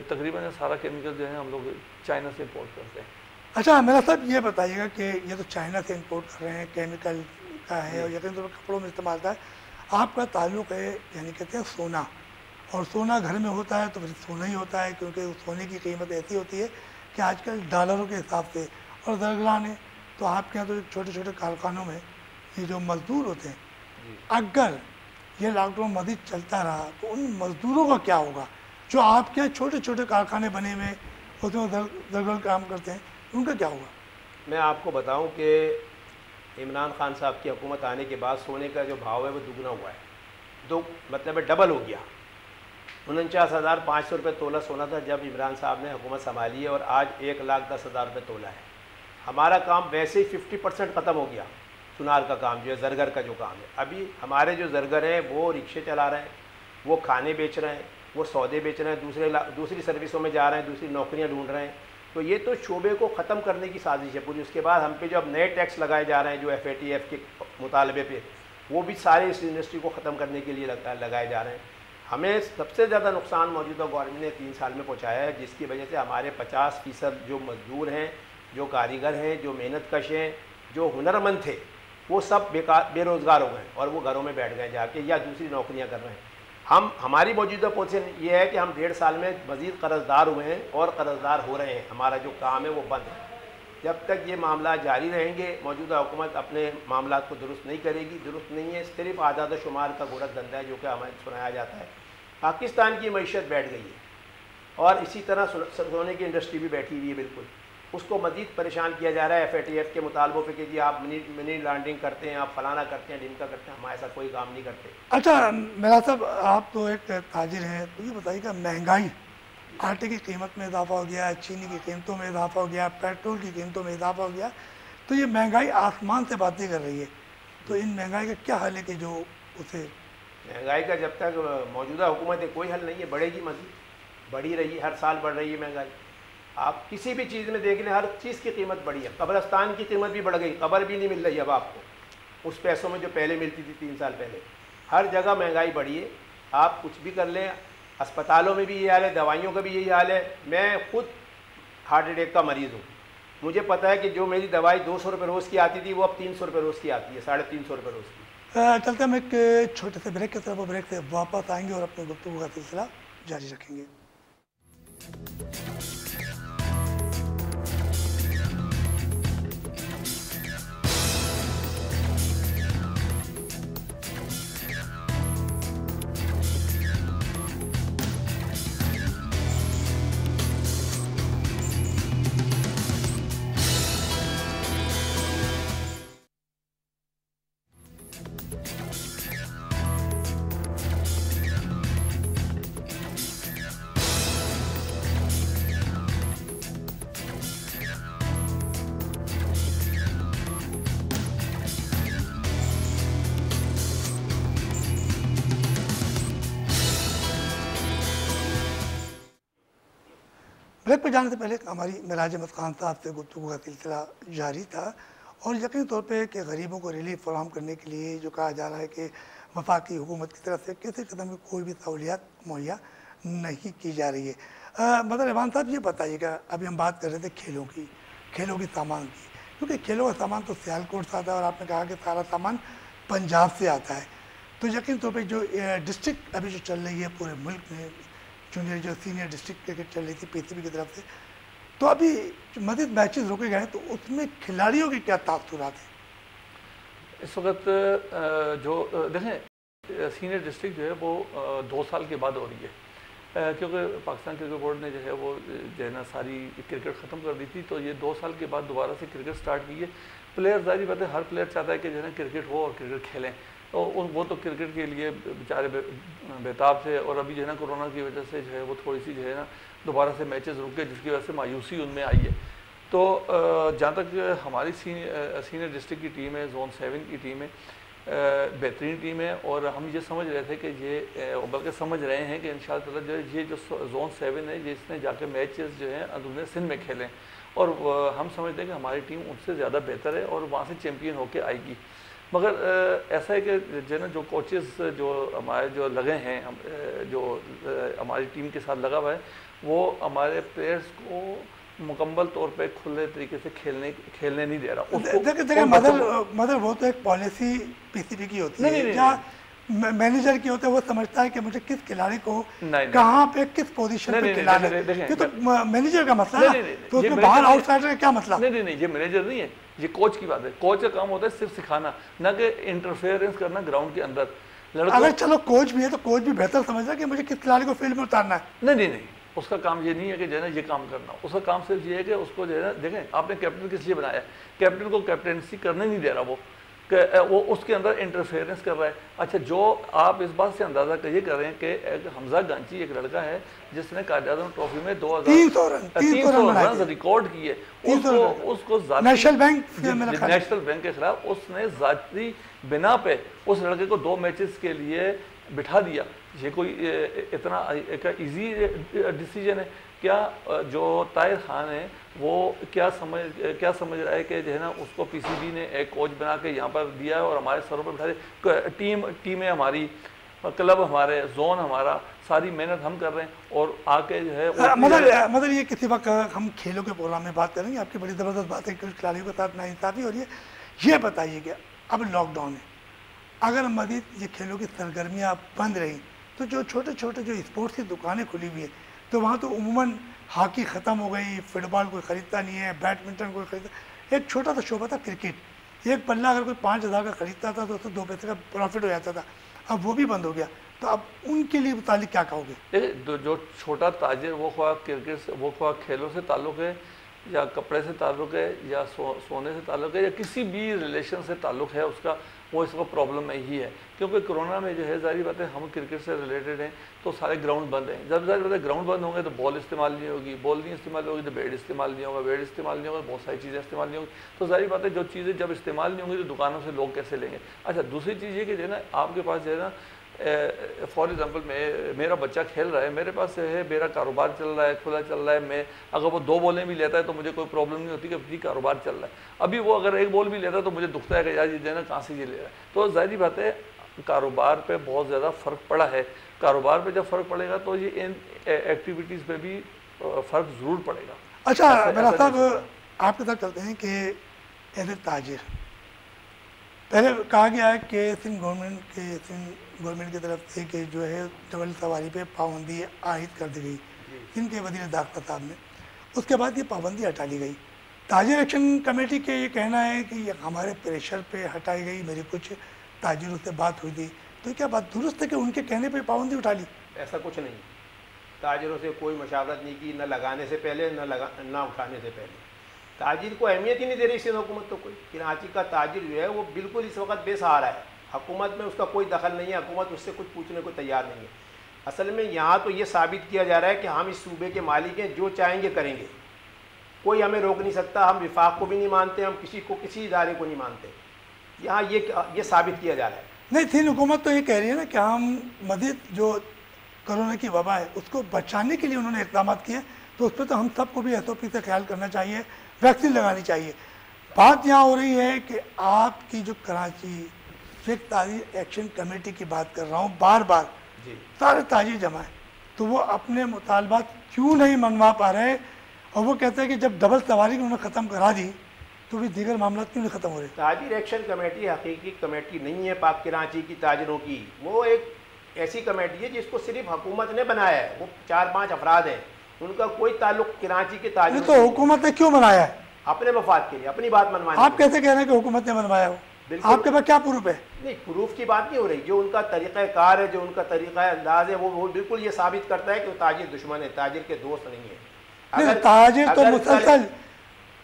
तकरीबन सारा केमिकल जो है हम लोग चाइना से इम्पोर्ट करते हैं। अच्छा मेरा साहब ये बताइएगा कि ये तो चाइना से इम्पोर्ट कर रहे हैं, केमिकल का है और यकीन तौर पर कपड़ों में इस्तेमाल होता है, आपका ताल्लुक़ है यानी कहते हैं सोना, और सोना घर में होता है तो फिर सोना ही होता है क्योंकि सोने की कीमत ऐसी होती है कि आजकल डॉलरों के हिसाब से और दरगलान है। तो आपके यहाँ तो छोटे छोटे कारखानों में ये जो मज़दूर होते हैं, अगर ये लॉकडाउन मज़ीद चलता रहा तो उन मज़दूरों का क्या होगा जो आपके यहाँ छोटे छोटे कारखाने बने हुए उसमें दरगल काम करते हैं, उनका क्या होगा? मैं आपको बताऊं कि इमरान खान साहब की हुकूमत आने के बाद सोने का जो भाव है वो दुगना हुआ है, मतलब डबल हो गया। 49,500 रुपये तोला सोना था जब इमरान साहब ने हुकूमत संभाली है, और आज 1,10,000 रुपये तोला है। हमारा काम वैसे ही 50% ख़त्म हो गया। सुनार का काम जो है, ज़रगर का जो काम है, अभी हमारे जो ज़रगर हैं वो रिक्शे चला रहे हैं, वो खाने बेच रहे हैं, वो सौदे बेच रहे हैं, दूसरी सर्विसों में जा रहे हैं, दूसरी नौकरियां ढूंढ रहे हैं। तो ये तो शोबे को ख़त्म करने की साजिश है पूरी। उसके बाद हम पे जो अब नए टैक्स लगाए जा रहे हैं, जो FATF के मुतालबे पे, वो भी सारे इस इंडस्ट्री को ख़त्म करने के लिए लगाए जा रहे हैं। हमें सबसे ज़्यादा नुकसान मौजूदा गवर्नमेंट ने 3 साल में पहुँचाया है, जिसकी वजह से हमारे 50% जो मजदूर हैं, जो कारीगर हैं, जो मेहनत कश हैं, जो हुनरमंद थे, वो सब बेरोज़गार हो गए और वो घरों में बैठ गए जाके, या दूसरी नौकरियां कर रहे हैं। हमारी मौजूदा पोजीशन ये है कि हम 1.5 साल में मज़ीद कर्जदार हुए हैं और कर्जदार हो रहे हैं। हमारा जो काम है वो बंद है। जब तक ये मामला जारी रहेंगे, मौजूदा हुकूमत अपने मामला को दुरुस्त नहीं करेगी। दुरुस्त नहीं है, सिर्फ आदाद शुमार का गोरख धंधा है जो कि हमें सुनाया जाता है। पाकिस्तान की मईशत बैठ गई है और इसी तरह सोने की इंडस्ट्री भी बैठी हुई है बिल्कुल। उसको मज़ीद परेशान किया जा रहा है FATF के मुतालबों पे कि जी आप मनी लॉन्ड्रिंग करते हैं, आप फलाना करते हैं, ढिमका करते हैं। हम ऐसा कोई काम नहीं करते। अच्छा मेरा साहब, आप तो एक ताजिर हैं, तो ये बताइएगा महंगाई, आटे की कीमत में इजाफा हो गया, चीनी की कीमतों में इजाफा हो गया, पेट्रोल की कीमतों में इजाफा हो गया, तो ये महंगाई आसमान से बातें कर रही है। तो इन महंगाई का क्या हल है कि जो उसे, महंगाई का जब तक मौजूदा हुकूमत है कोई हल नहीं है, बढ़ेगी, मज़ीद बढ़ी रही है, हर साल बढ़ रही है महंगाई। आप किसी भी चीज़ में देख लें, हर चीज़ की कीमत बढ़ी है। कब्रस्तान की कीमत भी बढ़ गई, कब्र भी नहीं मिल रही अब आपको उस पैसों में जो पहले मिलती थी 3 साल पहले। हर जगह महंगाई बढ़ी है। आप कुछ भी कर लें, अस्पतालों में भी यही हाल है, दवाइयों का भी यही हाल है। मैं खुद हार्ट अटैक का मरीज़ हूँ। मुझे पता है कि जो मेरी दवाई 200 रुपये रोज़ की आती थी वो अब 300 रुपये रोज़ की आती है, 350 रुपये रोज़ की। चलते हम एक छोटे से ब्रेक की तरफ, ब्रेक से वापस आएंगे और अपने गुफ्तगू का सिलसिला जारी रखेंगे। ब्रेक पर जाने से पहले हमारी मिराज अहमद खान साहब से गुफ्तगू का सिलसिला जारी था और यकीनी तौर पे कि गरीबों को रिलीफ फराहम करने के लिए जो कहा जा रहा है कि वफाकी हुकूमत की तरफ से किसी किस्म की कोई भी सहूलियात मुहैया नहीं की जा रही है। मतलब रहमान साहब ये बताइएगा, अभी हम बात कर रहे थे खेलों की सामान की, क्योंकि खेलों का सामान तो सियालकोट से आता है और आपने कहा कि सारा सामान पंजाब से आता है। तो यकीन तौर पर जो डिस्ट्रिक्ट अभी जो चल रही है पूरे मुल्क में, जूनियर जो सीनियर डिस्ट्रिक्ट क्रिकेट चल रही थी PCB की तरफ से, तो अभी मज़ीद मैचेस रोके गए, तो उसमें खिलाड़ियों के क्या तासुरात हैं इस वक्त? जो देखें, सीनियर डिस्ट्रिक्ट जो है वो 2 साल के बाद हो रही है, क्योंकि पाकिस्तान क्रिकेट बोर्ड ने जो है वो जो है ना सारी क्रिकेट ख़त्म कर दी थी। तो ये 2 साल के बाद दोबारा से क्रिकेट स्टार्ट की है। प्लेयर, जाहिर बात है हर प्लेयर चाहता है कि जो है ना क्रिकेट हो और क्रिकेट खेलें, तो वो तो क्रिकेट के लिए बेचारे बेताब थे। और अभी जो है ना कोरोना की वजह से जो है वो थोड़ी सी जो है ना दोबारा से मैचेस रुक गए, जिसकी वजह से मायूसी उनमें आई है। तो जहाँ तक हमारी सीनियर डिस्ट्रिक्ट की टीम है, जोन 7 की टीम है, बेहतरीन टीम है। और हम ये समझ रहे थे कि ये बल्कि समझ रहे हैं कि इंशाअल्लाह जो ये जो जोन 7 है जिसने जाके मैचेस जो हैं अंदरूनी सिंध में खेलें, और हम समझते हैं कि हमारी टीम उनसे ज़्यादा बेहतर है और वहाँ से चैम्पियन होकर आएगी। मगर ऐसा है कि जो ना जो कोचेस जो हमारे जो लगे हैं, जो हमारी टीम के साथ लगा हुआ है, वो हमारे प्लेयर्स को मुकम्मल तौर पे खुले तरीके से खेलने नहीं दे रहा। देखिए मदर वो तो एक पॉलिसी PCB की होती है, जहाँ मैनेजर की होता है, वो समझता है कि मुझे किस खिलाड़ी को कहाँ पे किस पोजीशन पे खिलाना है। ये तो मैनेजर का मसला है, तो उसमें बाहर आउटसाइडर का क्या मसला? नहीं, ये मैनेजर नहीं है, ये कोच की बात है। कोच का काम होता है सिर्फ सिखाना, ना कि इंटरफेरेंस करना ग्राउंड के अंदर। अगर चलो कोच भी है तो कोच भी बेहतर समझ रहा है कि मुझे किस खिलाड़ी को फील्ड में उतारना है। नहीं, उसका काम ये नहीं है कि जो है ना ये काम करना। उसका काम सिर्फ ये है कि उसको जो है ना, देखें आपने कैप्टन किस लिए बनाया, कैप्टन को कैप्टनसी करने नहीं दे रहा वो। वो उसके अंदर इंटरफेरेंस कर रहा है। अच्छा, जो आप इस बात से अंदाज़ा ये कर रहे हैं कि हमजा गांची एक लड़का है जिसने कायद-ए-आज़म ट्रॉफी में 300 रन रिकॉर्ड किए, उसको नेशनल बैंक के खिलाफ उसने ज़ाती बिना पे उस लड़के को 2 मैचेस के लिए बिठा दिया। ये कोई इतना एक ईजी डिसीजन है क्या? जो ताहिर खान है वो क्या समझ रहा है कि जो है ना उसको पीसीबी ने एक कोच बना के यहाँ पर दिया है और हमारे सरों पर बिठा दिया। टीमें हमारी, क्लब हमारे, जोन हमारा, सारी मेहनत हम कर रहे हैं और आके जो है मतलब ये किसी वक्त हम खेलों के प्रोग्राम में बात करेंगे। आपकी बड़ी ज़बरदस्त बात है, कुछ खिलाड़ियों के साथ नाइंसाफ़ी हो रही है। ये बताइए कि अब लॉकडाउन है, अगर मज़ीद ये खेलों की सरगर्मियाँ बंद रही तो जो छोटे छोटे जो स्पोर्ट्स की दुकानें खुली हुई है तो वहाँ तो उमूमन हॉकी ख़त्म हो गई, फुटबॉल कोई ख़रीदता नहीं है, बैडमिंटन कोई ख़रीदता। एक छोटा सा शोबा था क्रिकेट, एक पल्ला अगर कोई 5,000 का ख़रीदता था तो उससे 2 पैसे का प्रॉफिट हो जाता था, अब वो भी बंद हो गया। तो अब उनके लिए मुतालिक क्या कहोगे? देखिए, जो छोटा ताजिर वो ख्वाह क्रिकेट से, वो ख्वाह खेलों से ताल्लुक़ है या कपड़े से ताल्लुक़ है या सोने से ताल्लुक़ है या किसी भी रिलेशन से ताल्लुक़ है उसका, वो इसका प्रॉब्लम में ही है। क्योंकि कोरोना में जो है ज़ाहिर बात है हम क्रिकेट से रिलेटेड हैं तो सारे ग्राउंड बंद हैं। जब ज़ाहिर बात है ग्राउंड बंद होंगे तो बॉल इस्तेमाल नहीं होगी, बॉल नहीं इस्तेमाल होगी तो बैट इस्तेमाल नहीं होगा, बैट इस्तेमाल नहीं होगा, बहुत सारी चीज़ें इस्तेमाल नहीं होगी। तो ज़ाहिर बात है जो चीज़ें जब इस्तेमाल नहीं होंगी तो दुकानों से लोग कैसे लेंगे। अच्छा, दूसरी चीज़ ये कि जो है ना आपके पास जो है ना फॉर एग्ज़ाम्पल मेरा बच्चा खेल रहा है, मेरे पास है, मेरा कारोबार चल रहा है, खुला चल रहा है, मैं अगर वो 2 बॉलें भी लेता है तो मुझे कोई प्रॉब्लम नहीं होती कि जी कारोबार चल रहा है। अभी वो अगर 1 बॉल भी लेता है तो मुझे दुखता है कि यार ये जो है ना कहाँ से ये ले रहा है। तो ज़ाहिर बात है कारोबार पे बहुत ज़्यादा फ़र्क पड़ा है। कारोबार पे जब फ़र्क पड़ेगा तो ये इन एक्टिविटीज़ पे भी फ़र्क ज़रूर पड़ेगा। अच्छा मेरा साहब, आपके साथ चलते हैं कि एज ए ताजिर, पहले कहा गया है कि सिंध गवर्नमेंट की तरफ से कि जो है डबल सवारी पे पाबंदी आयद कर दी गई सिंध के वज़ीर दाखिला साहब ने, उसके बाद ये पाबंदी हटा ली गई। ताजिर एक्शन कमेटी के ये कहना है कि ये हमारे प्रेशर पे हटाई गई, मेरी कुछ ताजिरों से बात हुई थी, तो क्या बात दुरुस्त है कि उनके कहने पे पाबंदी उठा ली? ऐसा कुछ नहीं, ताजिरों से कोई मशावरत नहीं की, न लगाने से पहले न उठाने से पहले। ताजिर को अहमियत ही नहीं दे रही सिंध हुकूमत तो कोई। कराची का ताजिर जो है वो बिल्कुल इस वक्त बेसहारा है, हुकूमत में उसका कोई दखल नहीं है, हुकूमत उससे कुछ पूछने को तैयार नहीं है। असल में यहाँ तो ये साबित किया जा रहा है कि हम इस सूबे के मालिक हैं, जो चाहेंगे करेंगे, कोई हमें रोक नहीं सकता। हम विफाक को भी नहीं मानते, हम किसी इदारे को नहीं मानते। यहाँ ये साबित किया जा रहा है। नहीं, सिंध हुकूमत तो ये कह रही है ना कि हम मज़ीद जो कोरोना की वबा है उसको बचाने के लिए उन्होंने इक़दाम किए, तो उस पर तो हम सबको भी SOP से ख्याल करना चाहिए, वैक्सीन लगानी चाहिए। बात यहाँ हो रही है कि आपकी जो कराची सिख ताजिर एक्शन कमेटी की बात कर रहा हूँ, बार बार सारे ताजिर जमा है, तो वो अपने मुतालबात क्यों नहीं मनवा पा रहे? और वो कहते हैं कि जब डबल सवारी उन्होंने ख़त्म करा दी तो भी दीगर मामला क्यों नहीं ख़त्म हो रहे? ताजिर एक्शन कमेटी हकीकी कमेटी नहीं है पाक कराची की ताजिरों की, वो एक ऐसी कमेटी है जिसको सिर्फ हुकूमत ने बनाया है। वो 4-5 अफराद हैं, उनका कोई ताल्लुक कराची के ताजिरों से। तो हुकूमत ने क्यों बनाया है? अपने मफाद के लिए, अपनी बात मनवाने। आप कैसे कह रहे हैं कि हुकूमत ने बनवाया हो? आपके पास क्या प्रूफ है? नहीं, प्रूफ की बात नहीं हो रही। जो उनका तरीक़ाकार है, जो उनका तरीक़ा अंदाज है, वो बिल्कुल ये साबित करता है कि वो ताजिर दुश्मन है, ताजिर के दोस्त नहीं है। अगर ताजिर तो मुसलसल,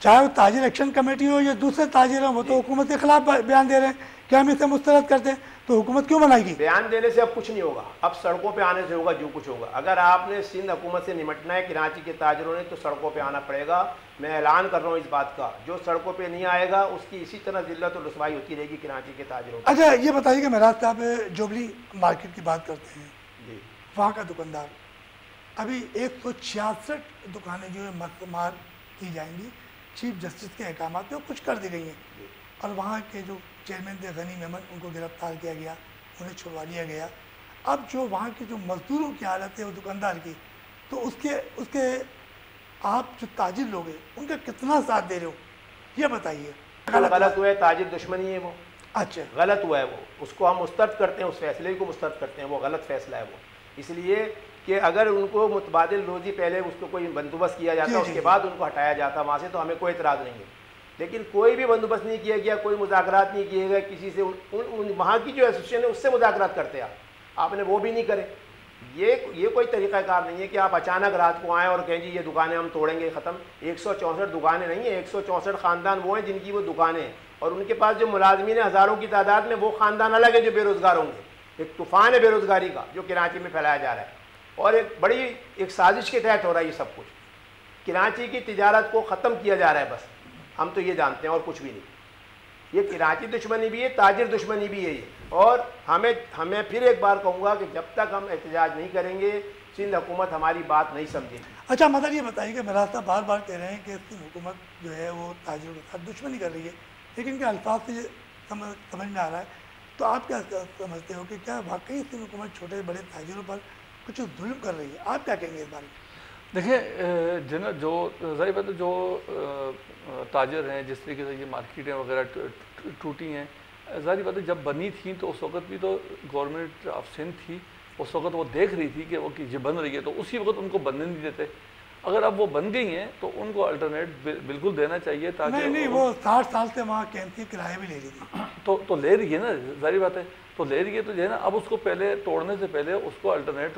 चाहे वो ताजिर एक्शन कमेटी हो या दूसरे ताजिर हो, वो तो हुकूमत के खिलाफ बयान दे रहे हैं कि हम इसे मुस्तरद करते हैं, तो हुकूमत क्यों बनाएगी? बयान देने से अब कुछ नहीं होगा, अब सड़कों पे आने से होगा जो कुछ होगा। अगर आपने सिंध हुकूमत से निमटना है कराची के ताजिरों ने, तो सड़कों पे आना पड़ेगा। मैं ऐलान कर रहा हूँ इस बात का, जो सड़कों पे नहीं आएगा उसकी इसी तरह जिल्लत और रुसवाई होती रहेगी कराची के ताजिरों की। अच्छा ये बताइए कि मेराज साहब, जोबली मार्केट की बात करते हैं जी, वहाँ का दुकानदार, अभी 166 दुकानें जो है मस्मार की जाएंगी चीफ जस्टिस के अहकाम पे कुछ कर दी गई हैं, और वहाँ के जो चेयरमैन थे गनी मेमन, उनको गिरफ्तार किया गया, उन्हें छुड़वा लिया गया। अब जो वहाँ के जो मजदूरों की हालत है वो दुकानदार की, तो उसके आप जो ताजिर लोग हैं उनका कितना साथ दे रहे हो, ये बताइए। गलत हुआ है, ताजिर दुश्मनी है वो। अच्छा, गलत हुआ है वो, उसको हम मुस्तरद करते हैं, उस फैसले को मुस्तरद करते हैं, वो गलत फैसला है वो। इसलिए कि अगर उनको मुतबादिल रोज़ी पहले उसको कोई बंदोबस्त किया जाता, उसके बाद उनको हटाया जाता वहाँ से, तो हमें कोई एतराज़ नहीं है। लेकिन कोई भी बंदोबस्त नहीं किया गया, कोई मुज़ाकरात नहीं किए गए किसी से। वहाँ की जो एसोसिएशन है उससे मुज़ाकरात करते हैं आपने वो भी नहीं करे। ये कोई तरीक़ाकार नहीं है कि आप अचानक रात को आएँ और कहें जी ये दुकानें हम तोड़ेंगे ख़त्म। 164 दुकानें नहीं है, 164 ख़ानदान वो हैं जिनकी वो दुकानें हैं, और उनके पास जो मुलाजमीन हज़ारों की तादाद में वो ख़ानदान अलग है जो बेरोज़गार होंगे। एक तूफ़ान है बेरोज़गारी का जो कराची में फैलाया जा रहा है, और एक साजिश के तहत हो रहा है ये सब कुछ। कराची की तिजारत को ख़त्म किया जा रहा है, बस हम तो ये जानते हैं और कुछ भी नहीं। ये कराची दुश्मनी भी है, ताजिर दुश्मनी भी है ये। और हमें फिर एक बार कहूँगा कि जब तक हम एहतजाज नहीं करेंगे सिंध हुकूमत हमारी बात नहीं समझेगी। अच्छा मतलब ये बताइए कि मेरा साहब बार बार कह रहे हैं कि सिंध हुकूमत जो है वो ताजिरों के साथ दुश्मनी कर रही है, लेकिन इनके अल्फाज से ये समझ में आ रहा है, तो आप क्या समझते हो कि क्या वाकई सिंध हुकूमत छोटे बड़े ताजिरों पर कुछ जुल्म कर रही है? आप क्या कहेंगे इस बारे में? देखिए जना जो ज़ाहिर बात है जो ताजर हैं, जिस तरीके से ये मार्केटें वगैरह टूटी हैं, ज़ाहिर बात है जब बनी थी तो उस वक्त भी तो गवर्नमेंट ऑफ सिंध थी, उस वक्त वो देख रही थी कि वो ये बन रही है, तो उसी वक्त उनको बनने नहीं देते। अगर अब वो बन गई हैं तो उनको अल्टरनेट बिल्कुल देना चाहिए ताकि नहीं वो 60 साल से वहाँ कैंप किराया भी ले रही थी, तो ले रही है ना, ज़ाहिर बात है तो ले रही है, तो जो है ना अब उसको पहले तोड़ने से पहले उसको अल्टरनेट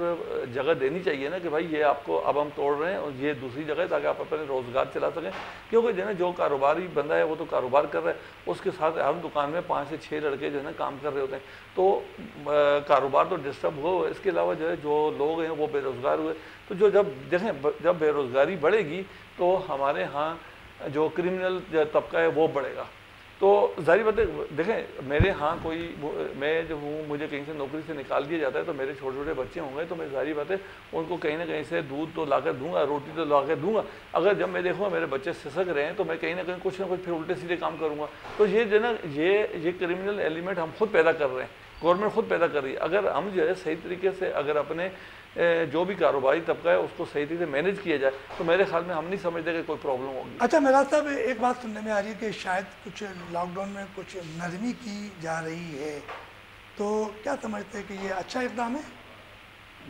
जगह देनी चाहिए ना कि भाई ये आपको अब हम तोड़ रहे हैं और ये दूसरी जगह है ताकि आप अपने रोज़गार चला सकें। क्योंकि जो है ना जो कारोबारी बंदा है वो तो कारोबार कर रहा है, उसके साथ हर दुकान में 5 से 6 लड़के जो है ना काम कर रहे होते हैं, तो कारोबार तो डिस्टर्ब हो। इसके अलावा जो है जो लोग हैं वो बेरोज़गार हुए, तो जो जब बेरोज़गारी बढ़ेगी तो हमारे यहाँ जो क्रिमिनल तबका है वो बढ़ेगा। तो जाहिर बात है देखें मेरे यहाँ मैं जो हूँ मुझे कहीं से नौकरी से निकाल दिया जाता है तो मेरे छोटे छोटे बच्चे होंगे, तो मैं जाहिर बात है उनको कहीं ना कहीं से दूध तो ला कर दूँगा, रोटी तो ला कर दूँगा। अगर जब मैं देखूँगा मेरे बच्चे सिसक रहे हैं तो मैं कहीं ना कहीं कुछ ना कुछ फिर उल्टे सीधे काम करूँगा। तो ये जो ना ये क्रिमिनल एलिमेंट हम खुद पैदा कर रहे हैं, गवर्नमेंट खुद पैदा कर रही है। अगर हम जो है सही तरीके से अगर अपने जो भी कारोबारी तबका है उसको सही तरीके से मैनेज किया जाए तो मेरे ख्याल में हम नहीं समझते कि कोई प्रॉब्लम होगी। अच्छा मेरा साहब एक बात सुनने में आ रही है कि शायद कुछ लॉकडाउन में कुछ नरमी की जा रही है, तो क्या समझते हैं कि ये अच्छा इकदाम है?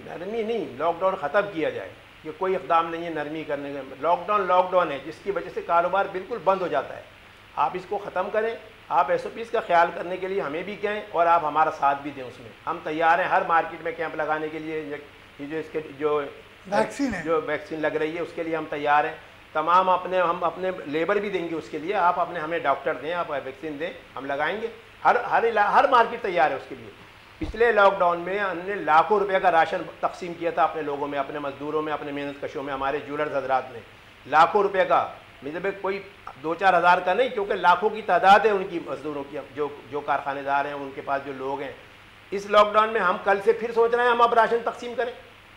नरमी नहीं, लॉकडाउन ख़त्म किया जाए, ये कोई इकदाम नहीं है नरमी करने का। लॉकडाउन है जिसकी वजह से कारोबार बिल्कुल बंद हो जाता है। आप इसको ख़त्म करें, आप SOPs का ख्याल करने के लिए हमें भी कहें और आप हमारा साथ भी दें, उसमें हम तैयार हैं। हर मार्केट में कैंप लगाने के लिए ये जो वैक्सीन है, जो वैक्सीन लग रही है उसके लिए हम तैयार हैं। तमाम हम अपने लेबर भी देंगे उसके लिए, आप हमें डॉक्टर दें, आप वैक्सीन दें, हम लगाएंगे। हर मार्केट तैयार है उसके लिए। पिछले लॉकडाउन में हमने लाखों रुपए का राशन तकसीम किया था अपने लोगों में, अपने मजदूरों में, अपने मेहनत कशों में, हमारे ज्वेलर्स हजरात ने लाखों रुपए का, मतलब कोई 2-4 हज़ार का नहीं, क्योंकि लाखों की तादाद है उनकी मजदूरों की, जो कारखानेदार हैं उनके पास जो लोग हैं। इस लॉकडाउन में हम कल से फिर सोच रहे हैं हम अब राशन तकसीम करें,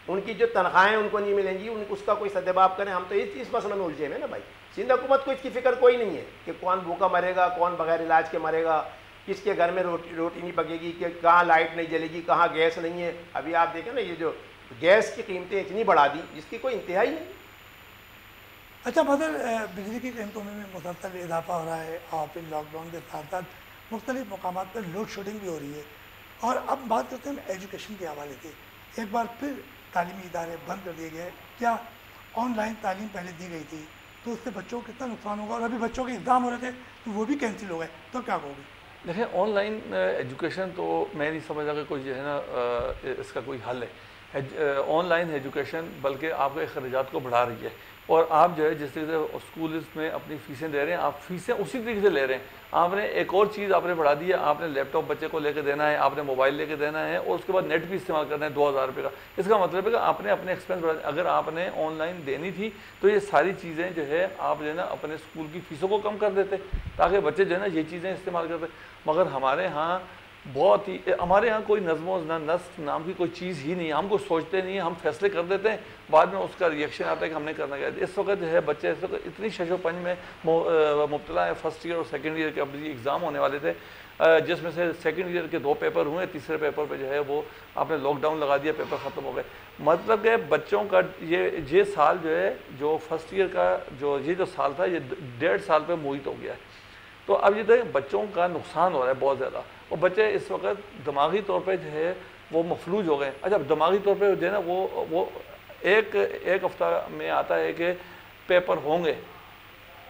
उनकी जो तनख्वाहें उनको नहीं मिलेंगी उसका कोई सदबाब करें। हम तो इस मसले में उलझे हुए ना भाई। सिंध हुकूमत को इसकी फ़िक्र कोई नहीं है कि कौन भूखा मरेगा, कौन बगैर इलाज के मरेगा, किसके घर में रोटी नहीं पकेगी, कि कहाँ लाइट नहीं जलेगी, कहाँ गैस नहीं है। अभी आप देखें ना ये जो गैस की कीमतें इतनी बढ़ा दी जिसकी कोई इंतहा ही नहीं। अच्छा मतलब बिजली की कीमतों में मुसलसल इजाफा हो रहा है और फिर लॉकडाउन के साथ साथ मुख्तलिफ मकामात पर लोड शेडिंग भी हो रही है। और अब बात करते हैं एजुकेशन के हवाले से, एक बार फिर तालीमी इदारे बंद कर दिए गए। क्या ऑनलाइन तालीम पहले दी गई थी तो उससे बच्चों को कितना नुकसान होगा, और अभी बच्चों के एग्ज़ाम हो रहे थे तो वो भी कैंसिल हो गए, तो क्या कहोगे? देखिए ऑनलाइन एजुकेशन तो मैं नहीं समझा कि कोई जो है ना इसका कोई हल है। ऑनलाइन एजुकेशन बल्कि आपके अखराजात को बढ़ा रही है, और आप जो है जिस तरीके से स्कूल में अपनी फ़ीसें दे रहे हैं, आप फ़ीसें उसी तरीके से ले रहे हैं। आपने एक और चीज़ आपने बढ़ा दी है, आपने लैपटॉप बच्चे को लेकर देना है, आपने मोबाइल लेकर देना है, और उसके बाद नेट भी इस्तेमाल करना है 2000 रुपये का। इसका मतलब है कि आपने अपने एक्सपेंस बढ़ा। अगर आपने ऑनलाइन देनी थी तो ये सारी चीज़ें जो है आप जो है ना अपने स्कूल की फ़ीसों को कम कर देते ताकि बच्चे जो है ना ये चीज़ें इस्तेमाल करते। मगर हमारे यहाँ बहुत ही, हमारे यहाँ कोई नज़्मो नस्क नाम की कोई चीज़ ही नहीं है। हम कुछ सोचते नहीं है, हम फैसले कर देते हैं, बाद में उसका रिएक्शन आता है कि हमने करना क्या। इस वक्त जो है बच्चे इस वक्त इतनी शशोपंज में मुब्तला है। फर्स्ट ईयर और सेकंड ईयर के अभी एग्ज़ाम होने वाले थे, जिसमें से सेकंड ईयर के 2 पेपर हुए, तीसरे पेपर पे जो है वो आपने लॉकडाउन लगा दिया, पेपर ख़त्म हो गए। मतलब कि बच्चों का ये साल जो है, जो फर्स्ट ईयर का जो साल था, ये 1.5 साल पर मुहित हो गया है। तो अब ये देखें बच्चों का नुकसान हो रहा है बहुत ज़्यादा, और बच्चे इस वक्त दिमागी तौर पे जो है वो मफलूज हो गए। अच्छा दिमागी तौर पे जो है ना वो एक हफ्ता में आता है कि पेपर होंगे,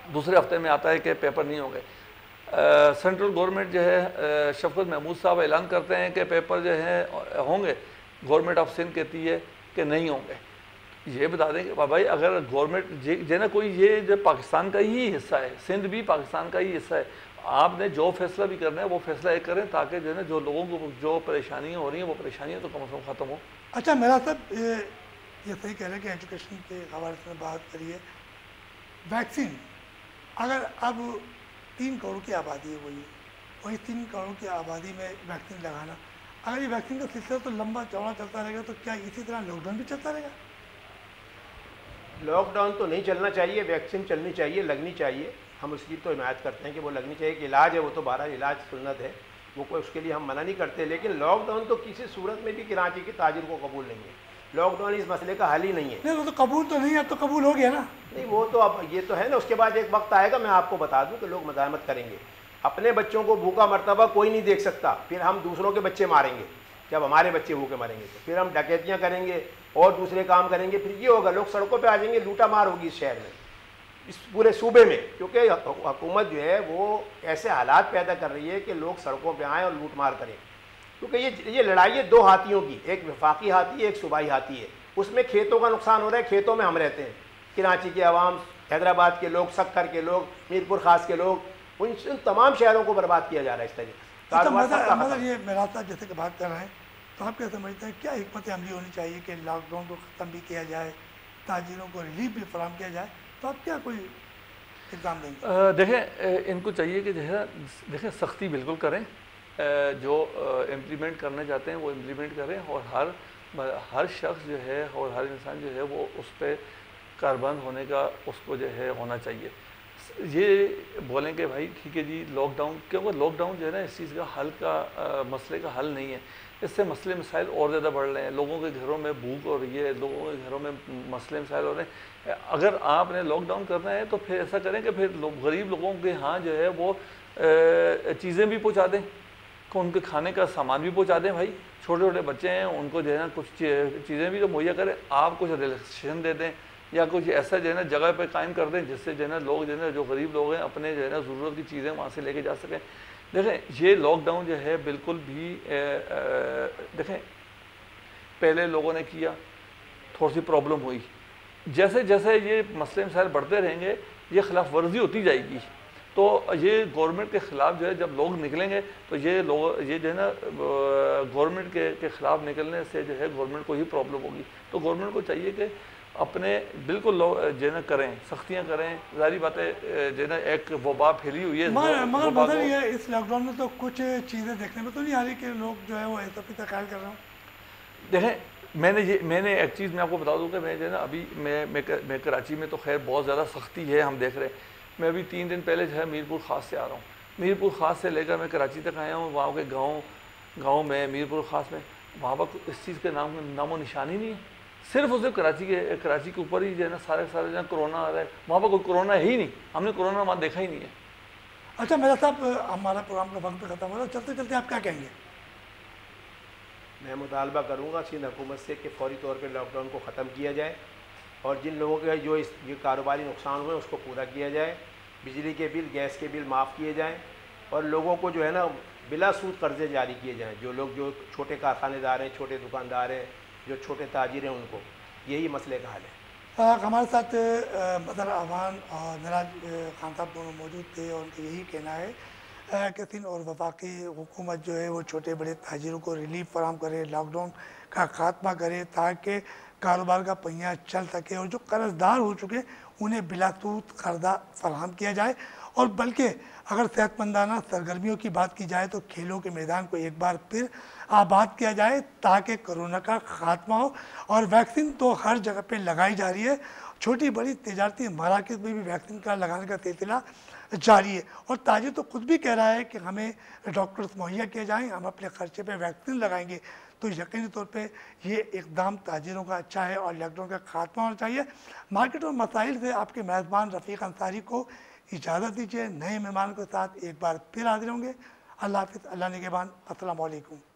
दूसरे हफ्ते में आता है कि पेपर नहीं होंगे। सेंट्रल गवर्नमेंट जो है शफकत महमूद साहब ऐलान करते हैं कि पेपर जो है होंगे, गवर्नमेंट ऑफ सिंध कहती है कि नहीं होंगे। ये बता दें कि भाई अगर गवर्नमेंट जो ना कोई ये जो पाकिस्तान का ही हिस्सा है, सिंध भी पाकिस्तान का ही हिस्सा है, आपने जो फैसला भी करना है वो फैसला एक करें ताकि जो है ना जो लोगों को जो परेशानियाँ हो रही हैं वो परेशानियाँ तो कम से कम ख़त्म हो। अच्छा मेरा साहब ये सही कह रहे हैं कि एजुकेशन के हवाले से बात करिए, वैक्सीन अगर अब 3 करोड़ की आबादी है वही 3 करोड़ की आबादी में वैक्सीन लगाना, अगर ये वैक्सीन का सिलसिला तो लंबा चौड़ा चलता रहेगा तो क्या इसी तरह लॉकडाउन भी चलता रहेगा? लॉकडाउन तो नहीं चलना चाहिए, वैक्सीन चलनी चाहिए, लगनी चाहिए। हम उसकी तो हिमायत करते हैं कि वो लगनी चाहिए, कि इलाज है वो तो बहरहाल इलाज सुन्नत है, वो कोई उसके लिए हम मना नहीं करते। लेकिन लॉकडाउन तो किसी सूरत में भी कराची के ताजिर को कबूल नहीं है। लॉकडाउन इस मसले का हल ही नहीं है। नहीं वो तो कबूल तो नहीं है, अब तो कबूल हो गया ना। नहीं वो तो अब ये तो है ना, उसके बाद एक वक्त आएगा, मैं आपको बता दूं कि लोग मज़ाहमत करेंगे। अपने बच्चों को भूखा मरतबा कोई नहीं देख सकता, फिर हम दूसरों के बच्चे मारेंगे। जब हमारे बच्चे भूखे मरेंगे तो फिर हम डकैतियाँ करेंगे और दूसरे काम करेंगे, फिर ये होगा लोग सड़कों पे आ जाएंगे, लूटा मार होगी इस शहर में, इस पूरे सूबे में। क्योंकि हुकूमत जो है वो ऐसे हालात पैदा कर रही है कि लोग सड़कों पे आएँ और लूट मार करें। क्योंकि ये लड़ाई है 2 हाथियों की, एक वफाकी हाथी है, एक सूबाई हाथी है। उसमें खेतों का नुकसान हो रहा है, खेतों में हम रहते हैं, कराची के अवाम, हैदराबाद के लोग, सक्कर के लोग, मीरपुर खास के लोग, उन तमाम शहरों को बर्बाद किया जा रहा है इस तरीके से। मतलब ये मेरा साथ जैसे कि बात कर रहे हैं, तो आप क्या समझते हैं क्या हिकमत अमली होनी चाहिए कि लॉकडाउन को ख़त्म भी किया जाए, ताजिरों को रिलीफ भी फराहम किया जाए, तो आप क्या कोई इल्ज़ाम देंगे? देखें इनको चाहिए कि जो है देखें सख्ती बिल्कुल करें, जो इम्प्लीमेंट करना चाहते हैं वो इम्प्लीमेंट करें, और हर शख्स जो है और हर इंसान जो है वो उस पर कारबंद होने का उसको जो है होना चाहिए। ये बोलें कि भाई ठीक है जी लॉकडाउन, क्योंकि लॉकडाउन जो है ना इस चीज़ का हल का मसले का हल नहीं है। इससे मसले मसाइल और ज़्यादा बढ़ रहे हैं, लोगों के घरों में भूख हो रही है, लोगों के घरों में मसले मसाइल हो रहे हैं। अगर आपने लॉकडाउन करना है तो फिर ऐसा करें कि फिर गरीब लोगों के यहाँ जो है वो चीज़ें भी पहुँचा दें, को उनके खाने का सामान भी पहुँचा दें। भाई छोटे छोटे बच्चे हैं उनको जो है ना कुछ चीज़ें भी तो मुहैया करें, आप कुछ रिलैक्सेशन दे दें या कुछ ऐसा जो है ना जगह पे कायम कर दें जिससे जो है ना लोग जो है ना जो गरीब लोग हैं अपने जो है ना ज़रूरत की चीज़ें वहाँ से लेके जा सकें। देखें ये लॉकडाउन जो है बिल्कुल भी देखें पहले लोगों ने किया, थोड़ी सी प्रॉब्लम हुई, जैसे जैसे ये मसले मसाइल बढ़ते रहेंगे ये खिलाफ वर्जी होती जाएगी। तो ये गवर्नमेंट के ख़िलाफ़ जो है जब लोग निकलेंगे तो ये जो है ना गवर्नमेंट के ख़िलाफ़ निकलने से जो है गवर्नमेंट को ही प्रॉब्लम होगी। तो गवर्नमेंट को चाहिए कि अपने बिल्कुल जो है ना करें, सख्तियाँ करें। जारी बात है जो है ना एक वबा फैली हुई है, मगर बदल ये इस लॉकडाउन में तो कुछ चीज़ें देखने में तो नहीं आ रही कि लोग जो है वो ऐसा पिता ख्याल कर रहे हो। देखें मैंने एक चीज़ मैं आपको बता दूँ कि मैं जो है ना अभी मैं कराची में तो खैर बहुत ज़्यादा सख्ती है हम देख रहे हैं। मैं अभी 3 दिन पहले जो है मीरपुर ख़ास से आ रहा हूँ, मीरपुर ख़ास से लेकर मैं कराची तक आया हूँ। वहाँ के गाँव में मीरपुर ख़ास में वहाँ पर इस चीज़ के नामो निशानी नहीं है, सिर्फ उसे कराची के ऊपर ही जो है ना सारे जहाँ कोरोना आ रहा है, वहाँ पर कोई कोरोना है ही नहीं, हमने कोरोना वहाँ देखा ही नहीं है। अच्छा मेरा साहब हमारा प्रोग्राम का वक्त ख़त्म हो रहा है, चलते चलते आप क्या कहेंगे? मैं मुतालबा करूँगा सिंध हुकूमत से कि फौरी तौर पर लॉकडाउन को ख़त्म किया जाए और जिन लोगों के जो ये कारोबारी नुकसान हुए उसको पूरा किया जाए, बिजली के बिल, गैस के बिल माफ़ किए जाएँ और लोगों को जो है ना बिला सूद कर्ज़े जारी किए जाएँ। जो लोग जो छोटे कारखानेदार हैं, छोटे दुकानदार हैं, जो छोटे ताजिर हैं, उनको यही मसले का हल है। हमारे साथ मदर अवान और नराज खान साहब दोनों मौजूद थे और उनका यही कहना है कि सिंध और वफाकी हुकूमत जो है वो छोटे बड़े ताजिरों को रिलीफ फराहम करे, लॉकडाउन का खात्मा करे ताकि कारोबार का पहिया चल सके और जो कर्जदार हो चुके उन्हें बिलासूद कर्जा फराहम किया जाए। और बल्कि अगर सेहतमंदाना सरगर्मियों की बात की जाए तो खेलों के मैदान को एक बार फिर आबाद किया जाए ताकि कोरोना का खात्मा हो। और वैक्सीन तो हर जगह पे लगाई जा रही है, छोटी बड़ी तजारती मराकज़ में भी वैक्सीन का लगाने का सिलसिला जारी है और ताजिर तो खुद भी कह रहा है कि हमें डॉक्टर्स मुहैया किए जाएँ, हम अपने खर्चे पे वैक्सीन लगाएंगे। तो यकीनी तौर पे ये इक़दाम ताजिरों का अच्छा है और लॉकडाउन का खात्मा होना चाहिए। मार्केट और मसाइल से आपके मेज़बान रफ़ीक अंसारी को इजाज़त दीजिए, नए मेहमान के साथ एक बार फिर हाजिर होंगे। अल्लाह हाफ़िज़, अल्लाह निगहबान, अस्सलामु अलैकुम।